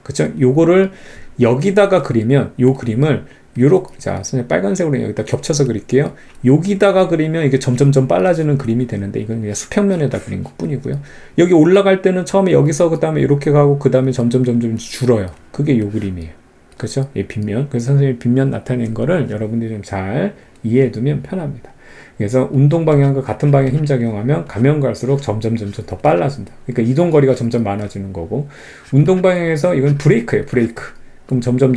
그쵸? 요거를 여기다가 그리면 요 그림을 요렇게 자, 선생님 빨간색으로 여기다 겹쳐서 그릴게요. 여기다가 그리면 이게 점점점 빨라지는 그림이 되는데 이건 그냥 수평면에다 그린 것 뿐이고요. 여기 올라갈 때는 처음에 여기서 그 다음에 이렇게 가고 그 다음에 점점 줄어요. 그게 요 그림이에요. 그렇죠? 예, 빗면. 그래서 선생님이 빗면 나타낸 거를 여러분들이 좀 잘 이해해 두면 편합니다. 그래서 운동 방향과 같은 방향 힘 작용하면 가면 갈수록 점점 더 빨라진다. 그러니까 이동 거리가 점점 많아지는 거고 운동 방향에서 이건 브레이크예요. 브레이크. 그럼 점점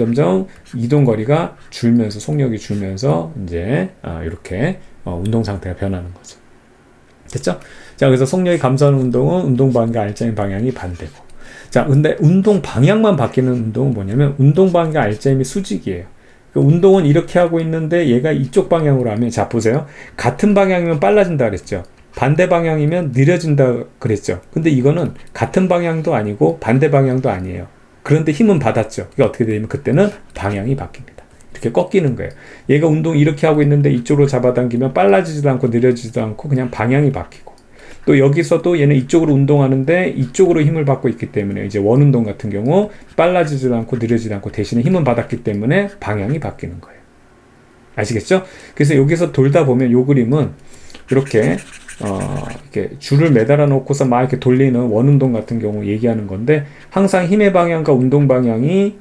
이동 거리가 줄면서 속력이 줄면서 이제 이렇게 운동 상태가 변하는 거죠. 됐죠? 자, 그래서 속력이 감소하는 운동은 운동 방향과 알짜임 방향이 반대고. 자, 근데 운동 방향만 바뀌는 운동은 뭐냐면 운동 방향과 알짜임이 수직이에요. 그러니까 운동은 이렇게 하고 있는데 얘가 이쪽 방향으로 하면 자 보세요. 같은 방향이면 빨라진다 그랬죠. 반대 방향이면 느려진다 그랬죠. 근데 이거는 같은 방향도 아니고 반대 방향도 아니에요. 그런데 힘은 받았죠. 이게 어떻게 되냐면 그때는 방향이 바뀝니다. 이렇게 꺾이는 거예요. 얘가 운동 이렇게 하고 있는데 이쪽으로 잡아당기면 빨라지지도 않고 느려지지도 않고 그냥 방향이 바뀌고 또 여기서도 얘는 이쪽으로 운동하는데 이쪽으로 힘을 받고 있기 때문에 이제 원운동 같은 경우 빨라지지도 않고 느려지지도 않고 대신에 힘은 받았기 때문에 방향이 바뀌는 거예요. 아시겠죠? 그래서 여기서 돌다 보면 요 그림은 이렇게 이렇게 줄을 매달아 놓고서 막 이렇게 돌리는 원운동 같은 경우 얘기하는 건데 항상 힘의 방향과 운동 방향이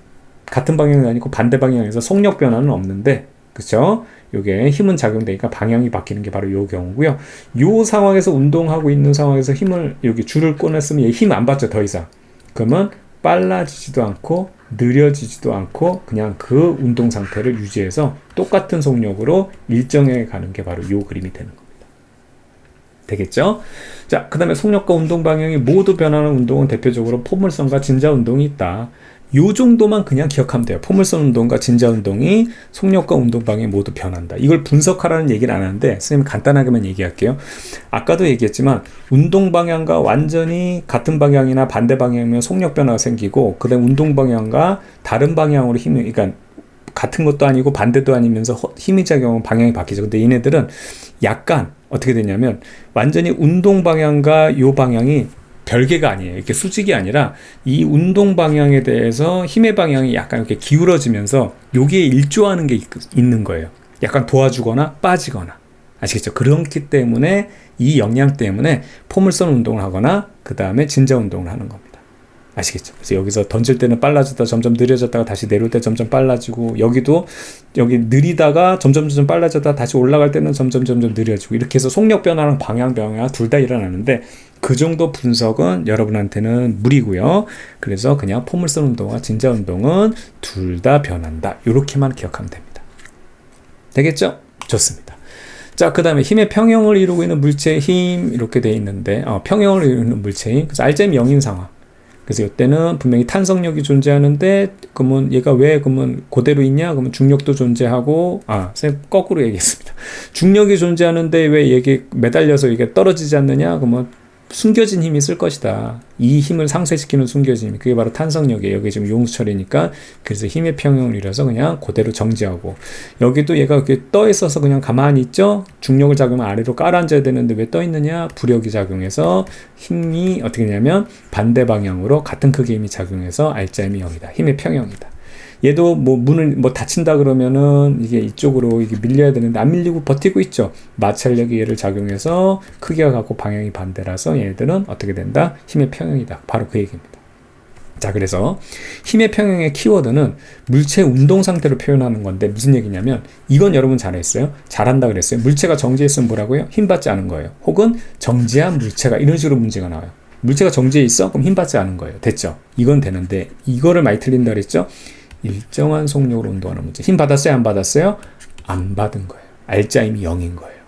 같은 방향이 아니고 반대 방향에서 속력 변화는 없는데 그렇죠? 요게 힘은 작용되니까 방향이 바뀌는 게 바로 요 경우고요. 요 상황에서 운동하고 있는 상황에서 힘을 여기 줄을 꺼냈으면 얘 힘 안 받죠, 더 이상. 그러면 빨라지지도 않고 느려지지도 않고 그냥 그 운동 상태를 유지해서 똑같은 속력으로 일정하게 가는 게 바로 요 그림이 되는 겁니다. 되겠죠? 자, 그 다음에 속력과 운동 방향이 모두 변하는 운동은 대표적으로 포물선과 진자 운동이 있다. 요 정도만 그냥 기억하면 돼요. 포물선 운동과 진자 운동이 속력과 운동 방향이 모두 변한다. 이걸 분석하라는 얘기는 안 하는데 선생님 간단하게만 얘기할게요. 아까도 얘기했지만 운동 방향과 완전히 같은 방향이나 반대 방향이면 속력 변화가 생기고 그 다음 운동 방향과 다른 방향으로 힘이 그러니까 같은 것도 아니고 반대도 아니면서 힘이 작용하면 방향이 바뀌죠. 근데 얘네들은 약간 어떻게 되냐면 완전히 운동 방향과 요 방향이 별개가 아니에요. 이렇게 수직이 아니라 이 운동 방향에 대해서 힘의 방향이 약간 이렇게 기울어지면서 여기에 일조하는 게 있는 거예요. 약간 도와주거나 빠지거나. 아시겠죠? 그렇기 때문에 이 영향 때문에 포물선 운동을 하거나 그 다음에 진자 운동을 하는 겁니다. 아시겠죠? 그래서 여기서 던질 때는 빨라졌다 점점 느려졌다가 다시 내려올 때 점점 빨라지고 여기도 여기 느리다가 점점 빨라졌다 다시 올라갈 때는 점점 느려지고 이렇게 해서 속력 변화랑 방향 변화 둘 다 일어나는데 그 정도 분석은 여러분한테는 무리고요. 그래서 그냥 포물선 운동과 진자 운동은 둘 다 변한다. 이렇게만 기억하면 됩니다. 되겠죠? 좋습니다. 자, 그 다음에 힘의 평형을 이루고 있는 물체의 힘 이렇게 돼 있는데 평형을 이루는 물체의 힘 그래서 알짜임이 0인 상황 그래서 이때는 분명히 탄성력이 존재하는데 그러면 얘가 왜 그러면 그대로 있냐? 그러면 중력도 존재하고 선생님 거꾸로 얘기했습니다. 중력이 존재하는데 왜 이게 매달려서 이게 떨어지지 않느냐? 그러면 숨겨진 힘이 있을 것이다. 이 힘을 상쇄시키는 숨겨진 힘. 그게 바로 탄성력이에요. 여기 지금 용수철이니까. 그래서 힘의 평형을 이뤄서 그냥 그대로 정지하고. 여기도 얘가 이렇게 떠 있어서 그냥 가만히 있죠? 중력을 작용하면 아래로 깔아앉아야 되는데 왜 떠 있느냐? 부력이 작용해서 힘이 어떻게 되냐면 반대 방향으로 같은 크기의 힘이 작용해서 알짜임이 0이다. 힘의 평형이다. 얘도 뭐 문을 뭐 닫힌다 그러면은 이게 이쪽으로 이게 밀려야 되는데 안 밀리고 버티고 있죠. 마찰력이 얘를 작용해서 크기가 같고 방향이 반대라서 얘네들은 어떻게 된다? 힘의 평형이다. 바로 그 얘기입니다. 자, 그래서 힘의 평형의 키워드는 물체 운동 상태로 표현하는 건데 무슨 얘기냐면 이건 여러분 잘했어요. 잘한다 그랬어요. 물체가 정지해 있으면 뭐라고요? 힘받지 않은 거예요. 혹은 정지한 물체가 이런 식으로 문제가 나와요. 물체가 정지해 있어? 그럼 힘받지 않은 거예요. 됐죠? 이건 되는데 이거를 많이 틀린다 그랬죠? 일정한 속력으로 운동하는 문제. 힘 받았어요? 안 받았어요? 안 받은 거예요. 알짜임이 0인 거예요.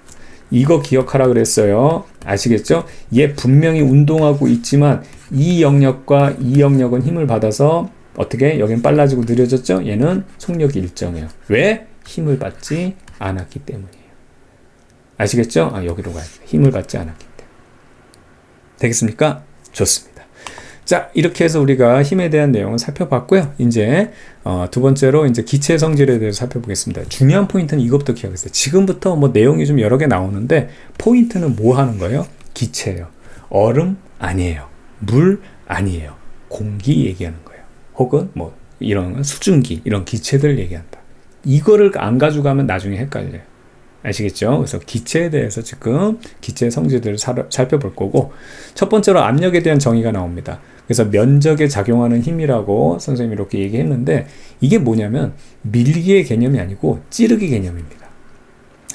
이거 기억하라 그랬어요. 아시겠죠? 얘 분명히 운동하고 있지만 이 영역과 이 영역은 힘을 받아서 어떻게? 여기는 빨라지고 느려졌죠? 얘는 속력이 일정해요. 왜? 힘을 받지 않았기 때문이에요. 아시겠죠? 여기로 가야 돼요. 힘을 받지 않았기 때문에. 되겠습니까? 좋습니다. 자, 이렇게 해서 우리가 힘에 대한 내용을 살펴봤고요. 이제 두 번째로 이제 기체 성질에 대해서 살펴보겠습니다. 중요한 포인트는 이것부터 기억하세요. 지금부터 뭐 내용이 좀 여러 개 나오는데 포인트는 뭐 하는 거예요? 기체예요. 얼음 아니에요. 물 아니에요. 공기 얘기하는 거예요. 혹은 뭐 이런 수증기, 이런 기체들 얘기한다. 이거를 안 가져가면 나중에 헷갈려요. 아시겠죠? 그래서 기체에 대해서 지금 기체의 성질들을 살펴볼 거고, 첫 번째로 압력에 대한 정의가 나옵니다. 그래서 면적에 작용하는 힘이라고 선생님이 이렇게 얘기했는데 이게 뭐냐면 밀기의 개념이 아니고 찌르기 개념입니다.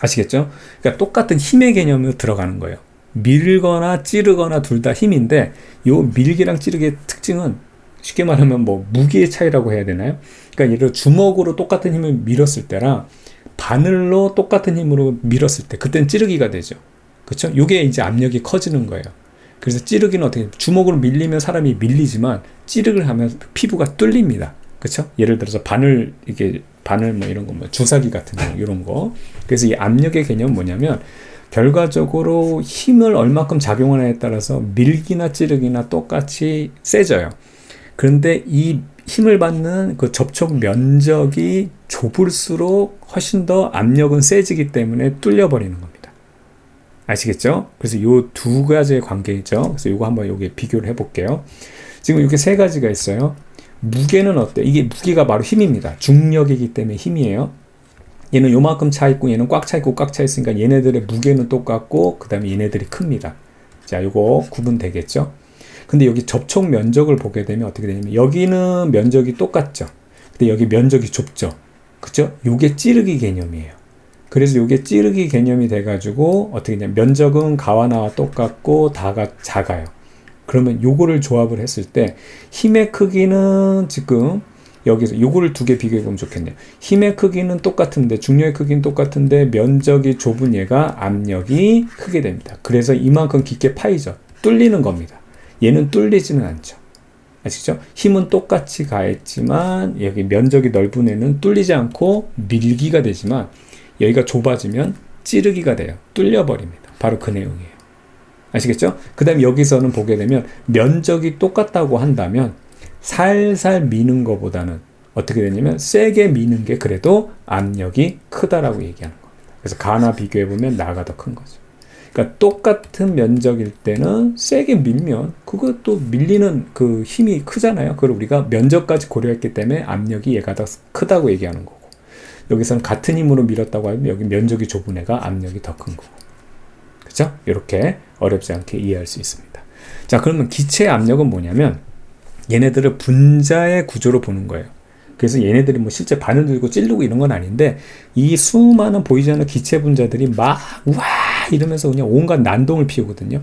아시겠죠? 그러니까 똑같은 힘의 개념으로 들어가는 거예요. 밀거나 찌르거나 둘 다 힘인데 요 밀기랑 찌르기의 특징은 쉽게 말하면 뭐 무게의 차이라고 해야 되나요? 그러니까 예를 들어 주먹으로 똑같은 힘을 밀었을 때랑 바늘로 똑같은 힘으로 밀었을 때 그때는 찌르기가 되죠. 그렇죠? 요게 이제 압력이 커지는 거예요. 그래서 찌르기는 어떻게 주먹으로 밀리면 사람이 밀리지만 찌르기를 하면 피부가 뚫립니다. 그렇죠? 예를 들어서 바늘 뭐 이런 거 뭐 주사기 같은 거 이런 거. 그래서 이 압력의 개념은 뭐냐면 결과적으로 힘을 얼마큼 작용하느냐에 따라서 밀기나 찌르기나 똑같이 세져요. 그런데 이 힘을 받는 그 접촉 면적이 좁을수록 훨씬 더 압력은 세지기 때문에 뚫려버리는 겁니다. 아시겠죠? 그래서 요 두 가지의 관계이죠. 그래서 요거 한번 여기 비교를 해볼게요. 지금 이렇게 세 가지가 있어요. 무게는 어때? 이게 무게가 바로 힘입니다. 중력이기 때문에 힘이에요. 얘는 요만큼 차 있고 얘는 꽉 차 있고 꽉 차 있으니까 얘네들의 무게는 똑같고 그 다음에 얘네들이 큽니다. 자, 요거 구분되겠죠? 근데 여기 접촉 면적을 보게 되면 어떻게 되냐면 여기는 면적이 똑같죠. 근데 여기 면적이 좁죠. 그쵸? 요게 찌르기 개념이에요. 그래서 요게 찌르기 개념이 돼가지고 어떻게 되냐면 면적은 가와 나와 똑같고 다가 작아요. 그러면 요거를 조합을 했을 때 힘의 크기는 지금 여기서 요거를 두 개 비교해 보면 좋겠네요. 힘의 크기는 똑같은데 중력의 크기는 똑같은데 면적이 좁은 얘가 압력이 크게 됩니다. 그래서 이만큼 깊게 파이죠. 뚫리는 겁니다. 얘는 뚫리지는 않죠. 아시죠? 힘은 똑같이 가했지만 여기 면적이 넓은 애는 뚫리지 않고 밀기가 되지만 여기가 좁아지면 찌르기가 돼요. 뚫려버립니다. 바로 그 내용이에요. 아시겠죠? 그 다음에 여기서는 보게 되면 면적이 똑같다고 한다면 살살 미는 것보다는 어떻게 되냐면 세게 미는 게 그래도 압력이 크다라고 얘기하는 겁니다. 그래서 가나 비교해보면 나가 더 큰 거죠. 그러니까 똑같은 면적일 때는 세게 밀면 그것도 밀리는 그 힘이 크잖아요. 그걸 우리가 면적까지 고려했기 때문에 압력이 얘가 더 크다고 얘기하는 거고, 여기서는 같은 힘으로 밀었다고 하면 여기 면적이 좁은 애가 압력이 더 큰 거고. 그렇죠? 이렇게 어렵지 않게 이해할 수 있습니다. 자, 그러면 기체의 압력은 뭐냐면 얘네들을 분자의 구조로 보는 거예요. 그래서 얘네들이 뭐 실제 바늘 들고 찌르고 이런 건 아닌데 이 수많은 보이지 않는 기체 분자들이 막 와 이러면서 그냥 온갖 난동을 피우거든요.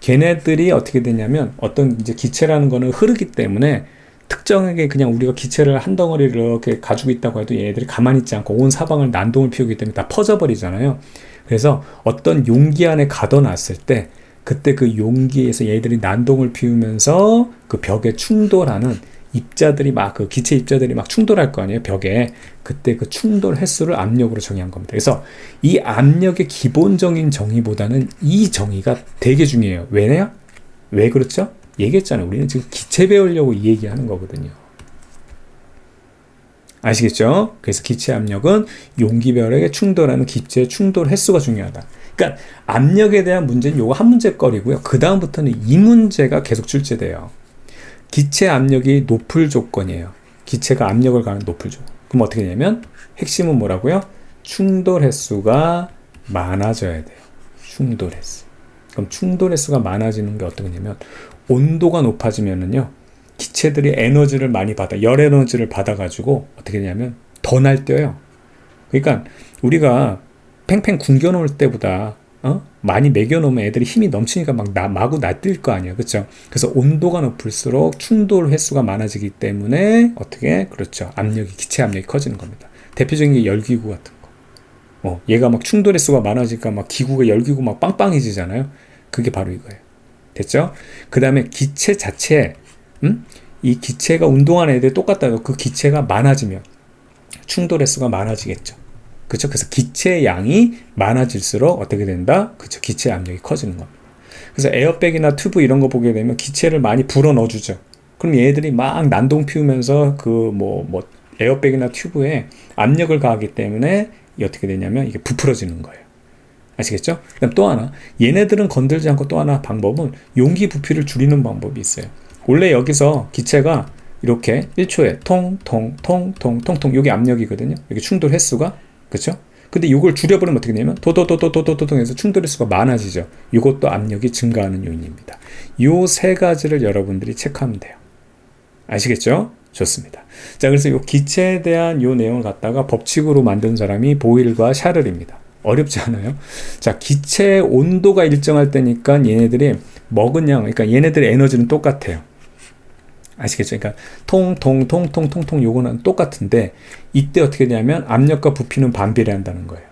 걔네들이 어떻게 되냐면 어떤 이제 기체라는 거는 흐르기 때문에 특정하게 그냥 우리가 기체를 한 덩어리를 이렇게 가지고 있다고 해도 얘네들이 가만히 있지 않고 온 사방을 난동을 피우기 때문에 다 퍼져버리잖아요. 그래서 어떤 용기 안에 가둬놨을 때 그때 그 용기에서 얘들이 난동을 피우면서 그 벽에 충돌하는 입자들이 막 그 기체 입자들이 막 충돌할 거 아니에요, 벽에. 그때 그 충돌 횟수를 압력으로 정의한 겁니다. 그래서 이 압력의 기본적인 정의보다는 이 정의가 되게 중요해요. 왜냐? 왜 그렇죠? 얘기했잖아요. 우리는 지금 기체 배우려고 이 얘기하는 거거든요. 아시겠죠? 그래서 기체 압력은 용기별에게 충돌하는 기체 충돌 횟수가 중요하다. 그러니까 압력에 대한 문제는 요거 한 문제거리고요. 그 다음부터는 이 문제가 계속 출제돼요. 기체 압력이 높을 조건이에요. 기체가 압력을 가하면 높을 줘. 그럼 어떻게 되냐면 핵심은 뭐라고요? 충돌 횟수가 많아져야 돼요. 충돌 횟수. 그럼 충돌 횟수가 많아지는 게 어떻게 되냐면 온도가 높아지면은요, 기체들이 에너지를 많이 받아, 열 에너지를 받아가지고 어떻게 되냐면 더 날뛰어요. 그러니까 우리가 팽팽 굶겨놓을 때보다 많이 먹여놓으면 애들이 힘이 넘치니까 마구 날뛸 거 아니에요. 그렇죠? 그래서 온도가 높을수록 충돌 횟수가 많아지기 때문에 어떻게? 그렇죠. 압력이, 기체 압력이 커지는 겁니다. 대표적인 게 열기구 같은 거. 얘가 막 충돌 횟수가 많아지니까 막 기구가, 열기구 막 빵빵해지잖아요. 그게 바로 이거예요. 됐죠? 그 다음에 기체 자체, 이 기체가 운동하는 애들 똑같다요. 그 기체가 많아지면 충돌 횟수가 많아지겠죠. 그렇죠? 그래서 기체 양이 많아질수록 어떻게 된다? 그렇죠? 기체 압력이 커지는 겁니다. 그래서 에어백이나 튜브 이런 거 보게 되면 기체를 많이 불어 넣어주죠. 그럼 얘들이 막 난동 피우면서 에어백이나 튜브에 압력을 가하기 때문에 어떻게 되냐면 이게 부풀어지는 거예요. 아시겠죠? 그다음 또 하나, 얘네들은 건들지 않고 또 하나 방법은 용기 부피를 줄이는 방법이 있어요. 원래 여기서 기체가 이렇게 1초에 통통통통통통 여기 압력이거든요. 여기 충돌 횟수가. 그렇죠? 근데 이걸 줄여버리면 어떻게 되냐면 도도도도도도도 해서 충돌 횟수가 많아지죠. 이것도 압력이 증가하는 요인입니다. 요 세 가지를 여러분들이 체크하면 돼요. 아시겠죠? 좋습니다. 자, 그래서 요 기체에 대한 요 내용을 갖다가 법칙으로 만든 사람이 보일과 샤를입니다. 어렵지 않아요? 자, 기체의 온도가 일정할 때니까 얘네들이 먹은 양, 그러니까 얘네들의 에너지는 똑같아요. 아시겠죠? 그러니까 통통통통통통 요거는 똑같은데 이때 어떻게 되냐면 압력과 부피는 반비례한다는 거예요.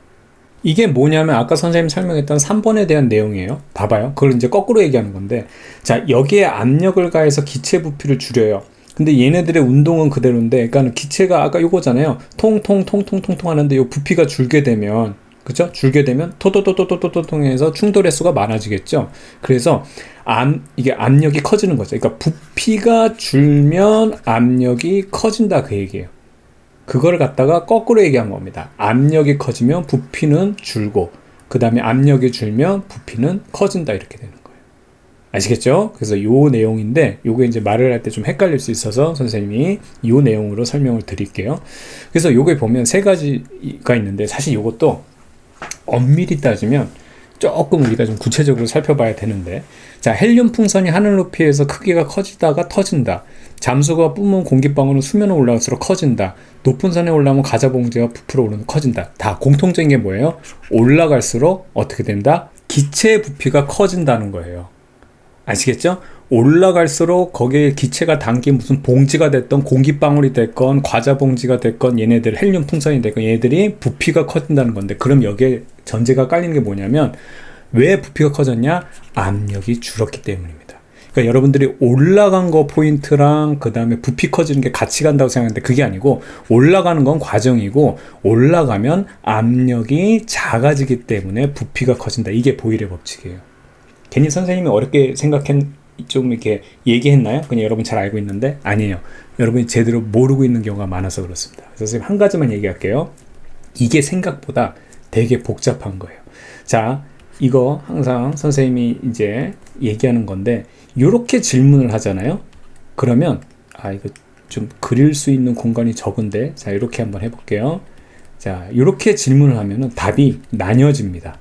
이게 뭐냐면 아까 선생님이 설명했던 3번에 대한 내용이에요. 봐봐요. 그걸 이제 거꾸로 얘기하는 건데, 자, 여기에 압력을 가해서 기체 부피를 줄여요. 근데 얘네들의 운동은 그대로인데, 그러니까 기체가 아까 요거잖아요. 통통통통통통 하는데 요 부피가 줄게 되면, 그죠? 줄게 되면 토토토토토토통해서 충돌 횟수가 많아지겠죠. 그래서 이게 압력이 커지는 거죠. 그러니까 부피가 줄면 압력이 커진다, 그 얘기예요. 그걸 갖다가 거꾸로 얘기한 겁니다. 압력이 커지면 부피는 줄고, 그 다음에 압력이 줄면 부피는 커진다, 이렇게 되는 거예요. 아시겠죠? 그래서 요 내용인데, 요게 이제 말을 할 때 좀 헷갈릴 수 있어서 선생님이 요 내용으로 설명을 드릴게요. 그래서 요게 보면 세 가지가 있는데, 사실 요것도 엄밀히 따지면 조금 우리가 좀 구체적으로 살펴봐야 되는데, 자, 헬륨 풍선이 하늘 높이에서 크기가 커지다가 터진다. 잠수가 뿜은 공기방울은 수면에 올라갈수록 커진다. 높은 산에 올라오면 과자 봉지가 부풀어 오르면 커진다. 다 공통적인 게 뭐예요? 올라갈수록 어떻게 된다? 기체의 부피가 커진다는 거예요. 아시겠죠? 올라갈수록 거기에 기체가 담긴 무슨 봉지가 됐던 공기방울이 됐건 과자 봉지가 됐건 얘네들 헬륨 풍선이 됐건 얘네들이 부피가 커진다는 건데, 그럼 여기에 전제가 깔리는 게 뭐냐면, 왜 부피가 커졌냐? 압력이 줄었기 때문입니다. 그러니까 여러분들이 올라간 거 포인트랑 그 다음에 부피 커지는 게 같이 간다고 생각하는데 그게 아니고, 올라가는 건 과정이고 올라가면 압력이 작아지기 때문에 부피가 커진다. 이게 보일의 법칙이에요. 괜히 선생님이 어렵게 좀 이렇게 얘기했나요? 그냥 여러분 잘 알고 있는데 아니에요. 여러분이 제대로 모르고 있는 경우가 많아서 그렇습니다. 그래서 선생님 한 가지만 얘기할게요. 이게 생각보다 되게 복잡한 거예요. 자, 이거 항상 선생님이 이제 얘기하는 건데, 이렇게 질문을 하잖아요. 그러면 이거 좀 그릴 수 있는 공간이 적은데, 자, 이렇게 한번 해볼게요. 자, 이렇게 질문을 하면은 답이 나뉘어집니다.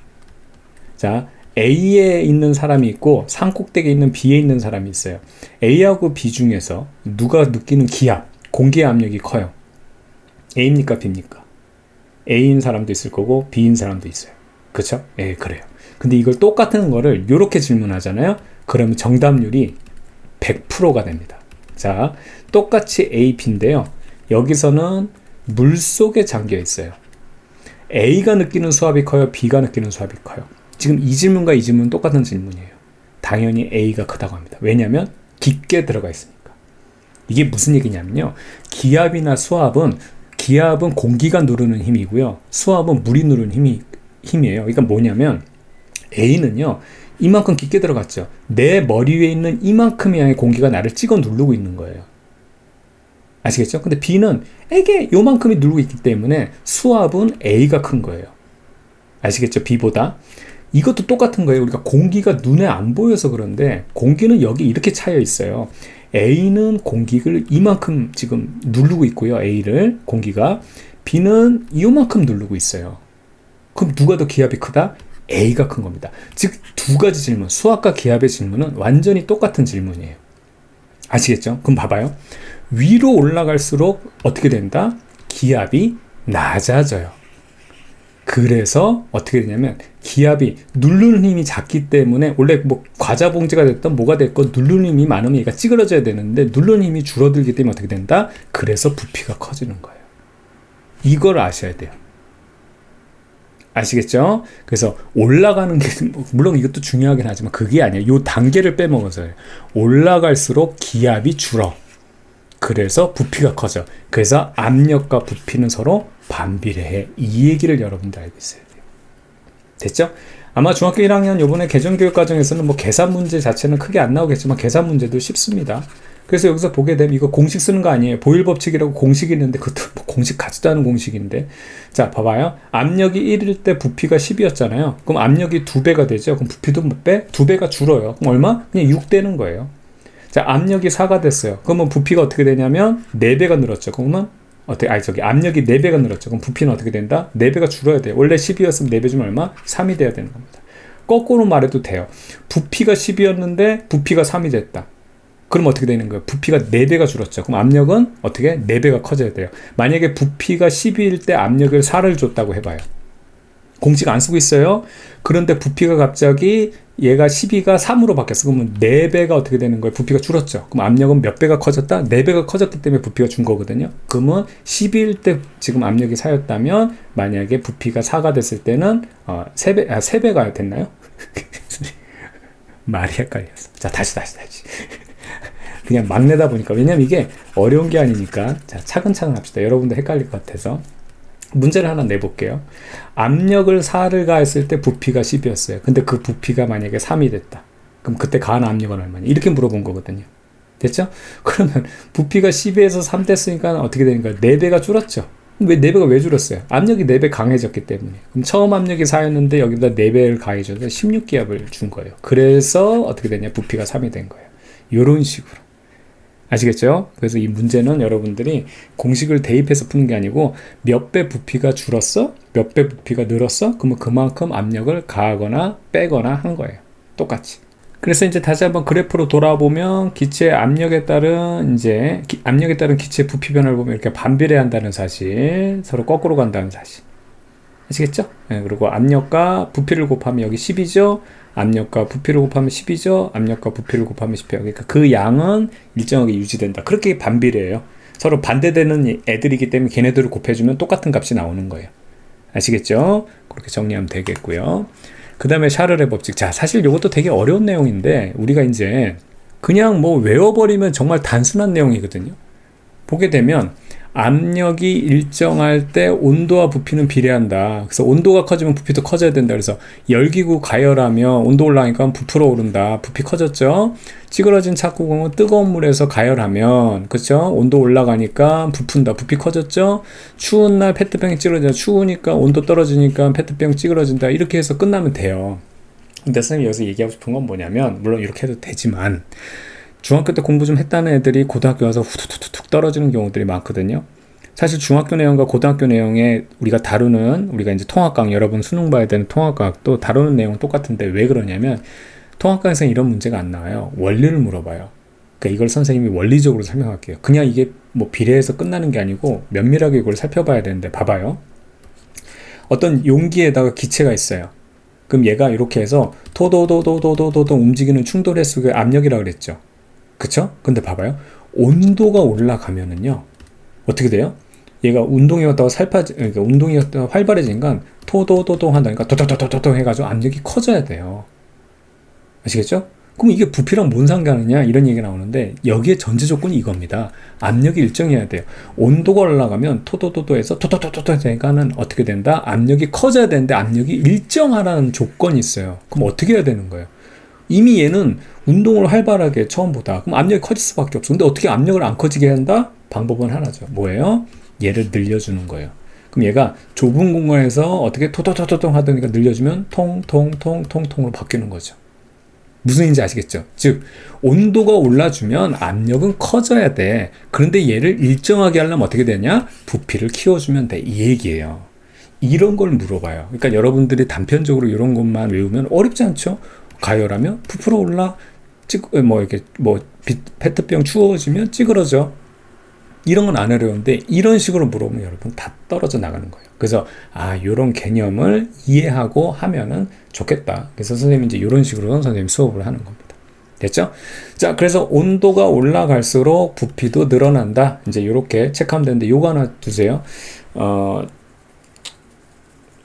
자, A에 있는 사람이 있고 산꼭대기에 있는 B에 있는 사람이 있어요. A하고 B 중에서 누가 느끼는 기압, 공기의 압력이 커요? A입니까? B입니까? A인 사람도 있을 거고 B인 사람도 있어요. 그쵸? 예, 그래요. 근데 이걸 똑같은 거를 이렇게 질문하잖아요. 그러면 정답률이 100%가 됩니다. 자, 똑같이 A, B인데요. 여기서는 물속에 잠겨 있어요. A가 느끼는 수압이 커요? B가 느끼는 수압이 커요? 지금 이 질문과 이 질문은 똑같은 질문이에요. 당연히 A가 크다고 합니다. 왜냐하면 깊게 들어가 있으니까. 이게 무슨 얘기냐면요. 기압은 공기가 누르는 힘이고요. 수압은 물이 누르는 힘이에요. 그러니까 뭐냐면 A는요, 이만큼 깊게 들어갔죠. 내 머리 위에 있는 이만큼의 양의 공기가 나를 찍어 누르고 있는 거예요. 아시겠죠? 근데 B는 에게 요만큼이 누르고 있기 때문에 수압은 A가 큰 거예요. 아시겠죠? B보다. 이것도 똑같은 거예요. 우리가 공기가 눈에 안 보여서 그런데 공기는 여기 이렇게 차여 있어요. A는 공기를 이만큼 지금 누르고 있고요. A를 공기가 B는 이만큼 누르고 있어요. 그럼 누가 더 기압이 크다? A가 큰 겁니다. 즉 두 가지 질문, 수압과 기압의 질문은 완전히 똑같은 질문이에요. 아시겠죠? 그럼 봐봐요. 위로 올라갈수록 어떻게 된다? 기압이 낮아져요. 그래서 어떻게 되냐면 기압이 누르는 힘이 작기 때문에 원래 뭐 과자 봉지가 됐던 뭐가 됐건 누르는 힘이 많으면 얘가 찌그러져야 되는데 누르는 힘이 줄어들기 때문에 어떻게 된다? 그래서 부피가 커지는 거예요. 이걸 아셔야 돼요. 아시겠죠? 그래서 올라가는 게 물론 이것도 중요하긴 하지만 그게 아니에요. 요 단계를 빼먹어서요. 올라갈수록 기압이 줄어. 그래서 부피가 커져. 그래서 압력과 부피는 서로 반비례해. 이 얘기를 여러분들 알고 있어야 돼요. 됐죠? 아마 중학교 1학년 요번에 개정교육과정에서는 뭐 계산 문제 자체는 크게 안 나오겠지만 계산 문제도 쉽습니다. 그래서 여기서 보게 되면 이거 공식 쓰는 거 아니에요. 보일법칙이라고 공식이 있는데 그것도 뭐 공식 같지도 않은 공식인데. 자, 봐봐요. 압력이 1일 때 부피가 10이었잖아요. 그럼 압력이 2배가 되죠. 그럼 부피도 몇 배? 2배가 줄어요. 그럼 얼마? 그냥 6 되는 거예요. 자, 압력이 4가 됐어요. 그러면 부피가 어떻게 되냐면 4배가 늘었죠. 그러면 압력이 4배가 늘었죠. 그럼 부피는 어떻게 된다? 4배가 줄어야 돼요. 원래 10이었으면 4배 주면 얼마? 3이 돼야 되는 겁니다. 거꾸로 말해도 돼요. 부피가 10이었는데 부피가 3이 됐다. 그럼 어떻게 되는 거예요? 부피가 4배가 줄었죠. 그럼 압력은 어떻게? 4배가 커져야 돼요. 만약에 부피가 10일 때 압력을 4를 줬다고 해봐요. 공식 안 쓰고 있어요. 그런데 부피가 갑자기 얘가 12가 3으로 바뀌었어. 그러면 4배가 어떻게 되는 거예요? 부피가 줄었죠. 그럼 압력은 몇 배가 커졌다? 4배가 커졌기 때문에 부피가 준 거거든요. 그러면 12일 때 지금 압력이 4였다면 만약에 부피가 4가 됐을 때는 3배가 됐나요? 말이 헷갈렸어. 자, 다시. 그냥 막 내다 보니까. 왜냐면 이게 어려운 게 아니니까. 자, 차근차근 합시다. 여러분들 헷갈릴 것 같아서. 문제를 하나 내볼게요. 압력을 4를 가했을 때 부피가 10이었어요. 근데 그 부피가 만약에 3이 됐다. 그럼 그때 가한 압력은 얼마냐? 이렇게 물어본 거거든요. 됐죠? 그러면 부피가 10에서 3 됐으니까 어떻게 되는 거예요? 4배가 줄었죠. 왜 4배가 왜 줄었어요? 압력이 4배 강해졌기 때문에. 그럼 처음 압력이 4였는데 여기다 4배를 가해줘서 16기압을 준 거예요. 그래서 어떻게 되냐? 부피가 3이 된 거예요. 이런 식으로. 아시겠죠? 그래서 이 문제는 여러분들이 공식을 대입해서 푸는 게 아니고 몇 배 부피가 줄었어? 몇 배 부피가 늘었어? 그러면 그만큼 압력을 가하거나 빼거나 한 거예요. 똑같이. 그래서 이제 다시 한번 그래프로 돌아보면 기체 압력에 따른 기체 부피 변화를 보면 이렇게 반비례한다는 사실, 서로 거꾸로 간다는 사실. 아시겠죠? 네, 그리고 압력과 부피를 곱하면 여기 10이죠? 압력과 부피를 곱하면 10이죠? 압력과 부피를 곱하면 10이에요. 그러니까 그 양은 일정하게 유지된다. 그렇게 반비례해요. 서로 반대되는 애들이기 때문에 걔네들을 곱해주면 똑같은 값이 나오는 거예요. 아시겠죠? 그렇게 정리하면 되겠고요. 그 다음에 샤를의 법칙. 자, 사실 이것도 되게 어려운 내용인데 우리가 이제 그냥 뭐 외워버리면 정말 단순한 내용이거든요. 보게 되면 압력이 일정할 때 온도와 부피는 비례한다. 그래서 온도가 커지면 부피도 커져야 된다. 그래서 열기구 가열하면 온도 올라가니까 부풀어 오른다. 부피 커졌죠? 찌그러진 착구공은 뜨거운 물에서 가열하면, 그쵸? 온도 올라가니까 부푼다. 부피 커졌죠? 추운 날 페트병이 찌그러져. 추우니까 온도 떨어지니까 페트병 찌그러진다. 이렇게 해서 끝나면 돼요. 근데 선생님이 여기서 얘기하고 싶은 건 뭐냐면, 물론 이렇게 해도 되지만, 중학교 때 공부 좀 했다는 애들이 고등학교 와서 후툭툭툭 떨어지는 경우들이 많거든요. 사실 중학교 내용과 고등학교 내용에 우리가 이제 통합과학, 여러분 수능 봐야 되는 통합과학도 다루는 내용은 똑같은데 왜 그러냐면 통합과학에서는 이런 문제가 안 나와요. 원리를 물어봐요. 그러니까 이걸 선생님이 원리적으로 설명할게요. 그냥 이게 뭐 비례해서 끝나는 게 아니고 면밀하게 이걸 살펴봐야 되는데 봐봐요. 어떤 용기에다가 기체가 있어요. 그럼 얘가 이렇게 해서 도도도도도도도 움직이는 충돌 횟수가 압력이라고 그랬죠. 그쵸? 근데 봐봐요. 온도가 올라가면은요, 어떻게 돼요? 얘가 운동이 갔다가 그러니까 운동이 갔다가 활발해지니까 토도도도 한다니까 도도도도도 해가지고 압력이 커져야 돼요. 아시겠죠? 그럼 이게 부피랑 뭔 상관이냐? 이런 얘기가 나오는데 여기에 전제 조건이 이겁니다. 압력이 일정해야 돼요. 온도가 올라가면 토도도도에서 토도도도도 하니까는 어떻게 된다? 압력이 커져야 되는데 압력이 일정하라는 조건이 있어요. 그럼 어떻게 해야 되는 거예요? 이미 얘는 운동을 활발하게 처음보다 그럼 압력이 커질 수밖에 없어. 근데 어떻게 압력을 안 커지게 한다? 방법은 하나죠. 뭐예요? 얘를 늘려주는 거예요. 그럼 얘가 좁은 공간에서 어떻게 토토토토통 하더니까 늘려주면 통통통통통으로 바뀌는 거죠. 무슨 얘기인지 아시겠죠? 즉 온도가 올라주면 압력은 커져야 돼. 그런데 얘를 일정하게 하려면 어떻게 되냐? 부피를 키워주면 돼. 이 얘기예요. 이런 걸 물어봐요. 그러니까 여러분들이 단편적으로 이런 것만 외우면 어렵지 않죠? 가열하면 부풀어 올라, 이렇게 페트병 추워지면 찌그러져. 이런 건 안 어려운데 이런 식으로 물어보면 여러분 다 떨어져 나가는 거예요. 그래서 요런 개념을 이해하고 하면은 좋겠다. 그래서 선생님이 이제 이런 식으로 선생님 수업을 하는 겁니다. 됐죠? 자, 그래서 온도가 올라갈수록 부피도 늘어난다. 이제 이렇게 체크하면 되는데 요거 하나 두세요.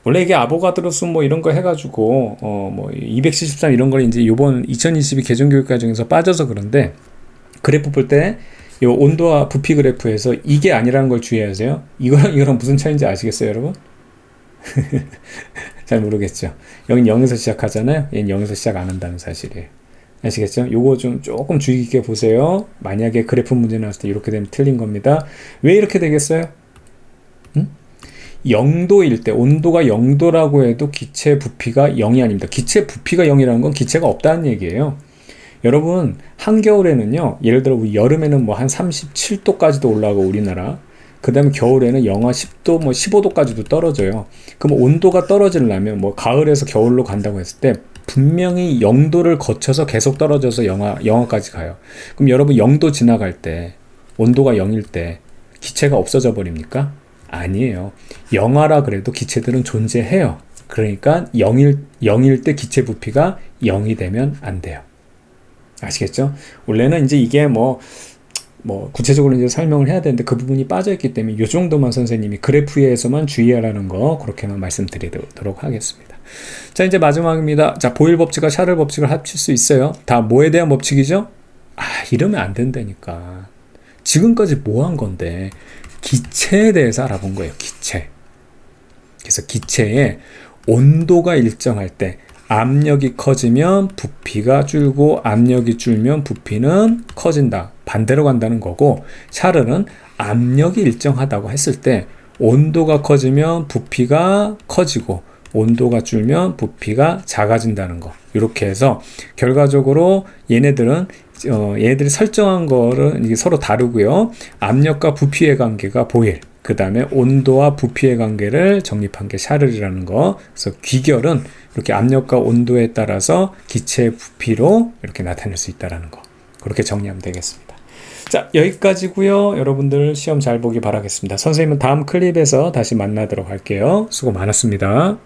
원래 이게 아보가드로수 이런 거 해가지고 273 이런 걸 이제 요번 2022 개정교육과정에서 빠져서 그런데 그래프 볼 때 이 온도와 부피 그래프에서 이게 아니라는 걸 주의하세요. 이거랑 무슨 차이인지 아시겠어요, 여러분? 잘 모르겠죠. 여긴 0에서 시작하잖아요. 얘는 0에서 시작 안 한다는 사실이에요. 아시겠죠? 요거 조금 주의 깊게 보세요. 만약에 그래프 문제 나왔을 때 이렇게 되면 틀린 겁니다. 왜 이렇게 되겠어요? 0도일 때, 온도가 0도라고 해도 기체 부피가 0이 아닙니다. 기체 부피가 0이라는 건 기체가 없다는 얘기예요. 여러분, 한겨울에는요, 예를 들어 우리 여름에는 한 37도까지도 올라가고 우리나라, 그 다음에 겨울에는 영하 10도, 15도까지도 떨어져요. 그럼 온도가 떨어지려면 가을에서 겨울로 간다고 했을 때 분명히 0도를 거쳐서 계속 떨어져서 영하까지 가요. 그럼 여러분 0도 지나갈 때, 온도가 0일 때 기체가 없어져 버립니까? 아니에요. 영하라 그래도 기체들은 존재해요. 그러니까 0일 때 기체 부피가 0이 되면 안 돼요. 아시겠죠? 원래는 이제 이게 구체적으로 이제 설명을 해야 되는데 그 부분이 빠져있기 때문에 이 정도만 선생님이 그래프에서만 주의하라는 거 그렇게만 말씀드리도록 하겠습니다. 자, 이제 마지막입니다. 자, 보일 법칙과 샤를 법칙을 합칠 수 있어요. 다 뭐에 대한 법칙이죠? 이러면 안 된다니까. 지금까지 뭐 한 건데 기체에 대해서 알아본 거예요. 기체. 그래서 기체의 온도가 일정할 때 압력이 커지면 부피가 줄고 압력이 줄면 부피는 커진다. 반대로 간다는 거고, 샤르는 압력이 일정하다고 했을 때 온도가 커지면 부피가 커지고 온도가 줄면 부피가 작아진다는 거. 이렇게 해서 결과적으로 얘네들이 설정한 거를 이게 서로 다르고요. 압력과 부피의 관계가 보일. 그 다음에 온도와 부피의 관계를 정립한 게 샤를이라는 거. 그래서 귀결은 이렇게 압력과 온도에 따라서 기체의 부피로 이렇게 나타낼 수 있다는 거. 그렇게 정리하면 되겠습니다. 자, 여기까지고요. 여러분들 시험 잘 보기 바라겠습니다. 선생님은 다음 클립에서 다시 만나도록 할게요. 수고 많았습니다.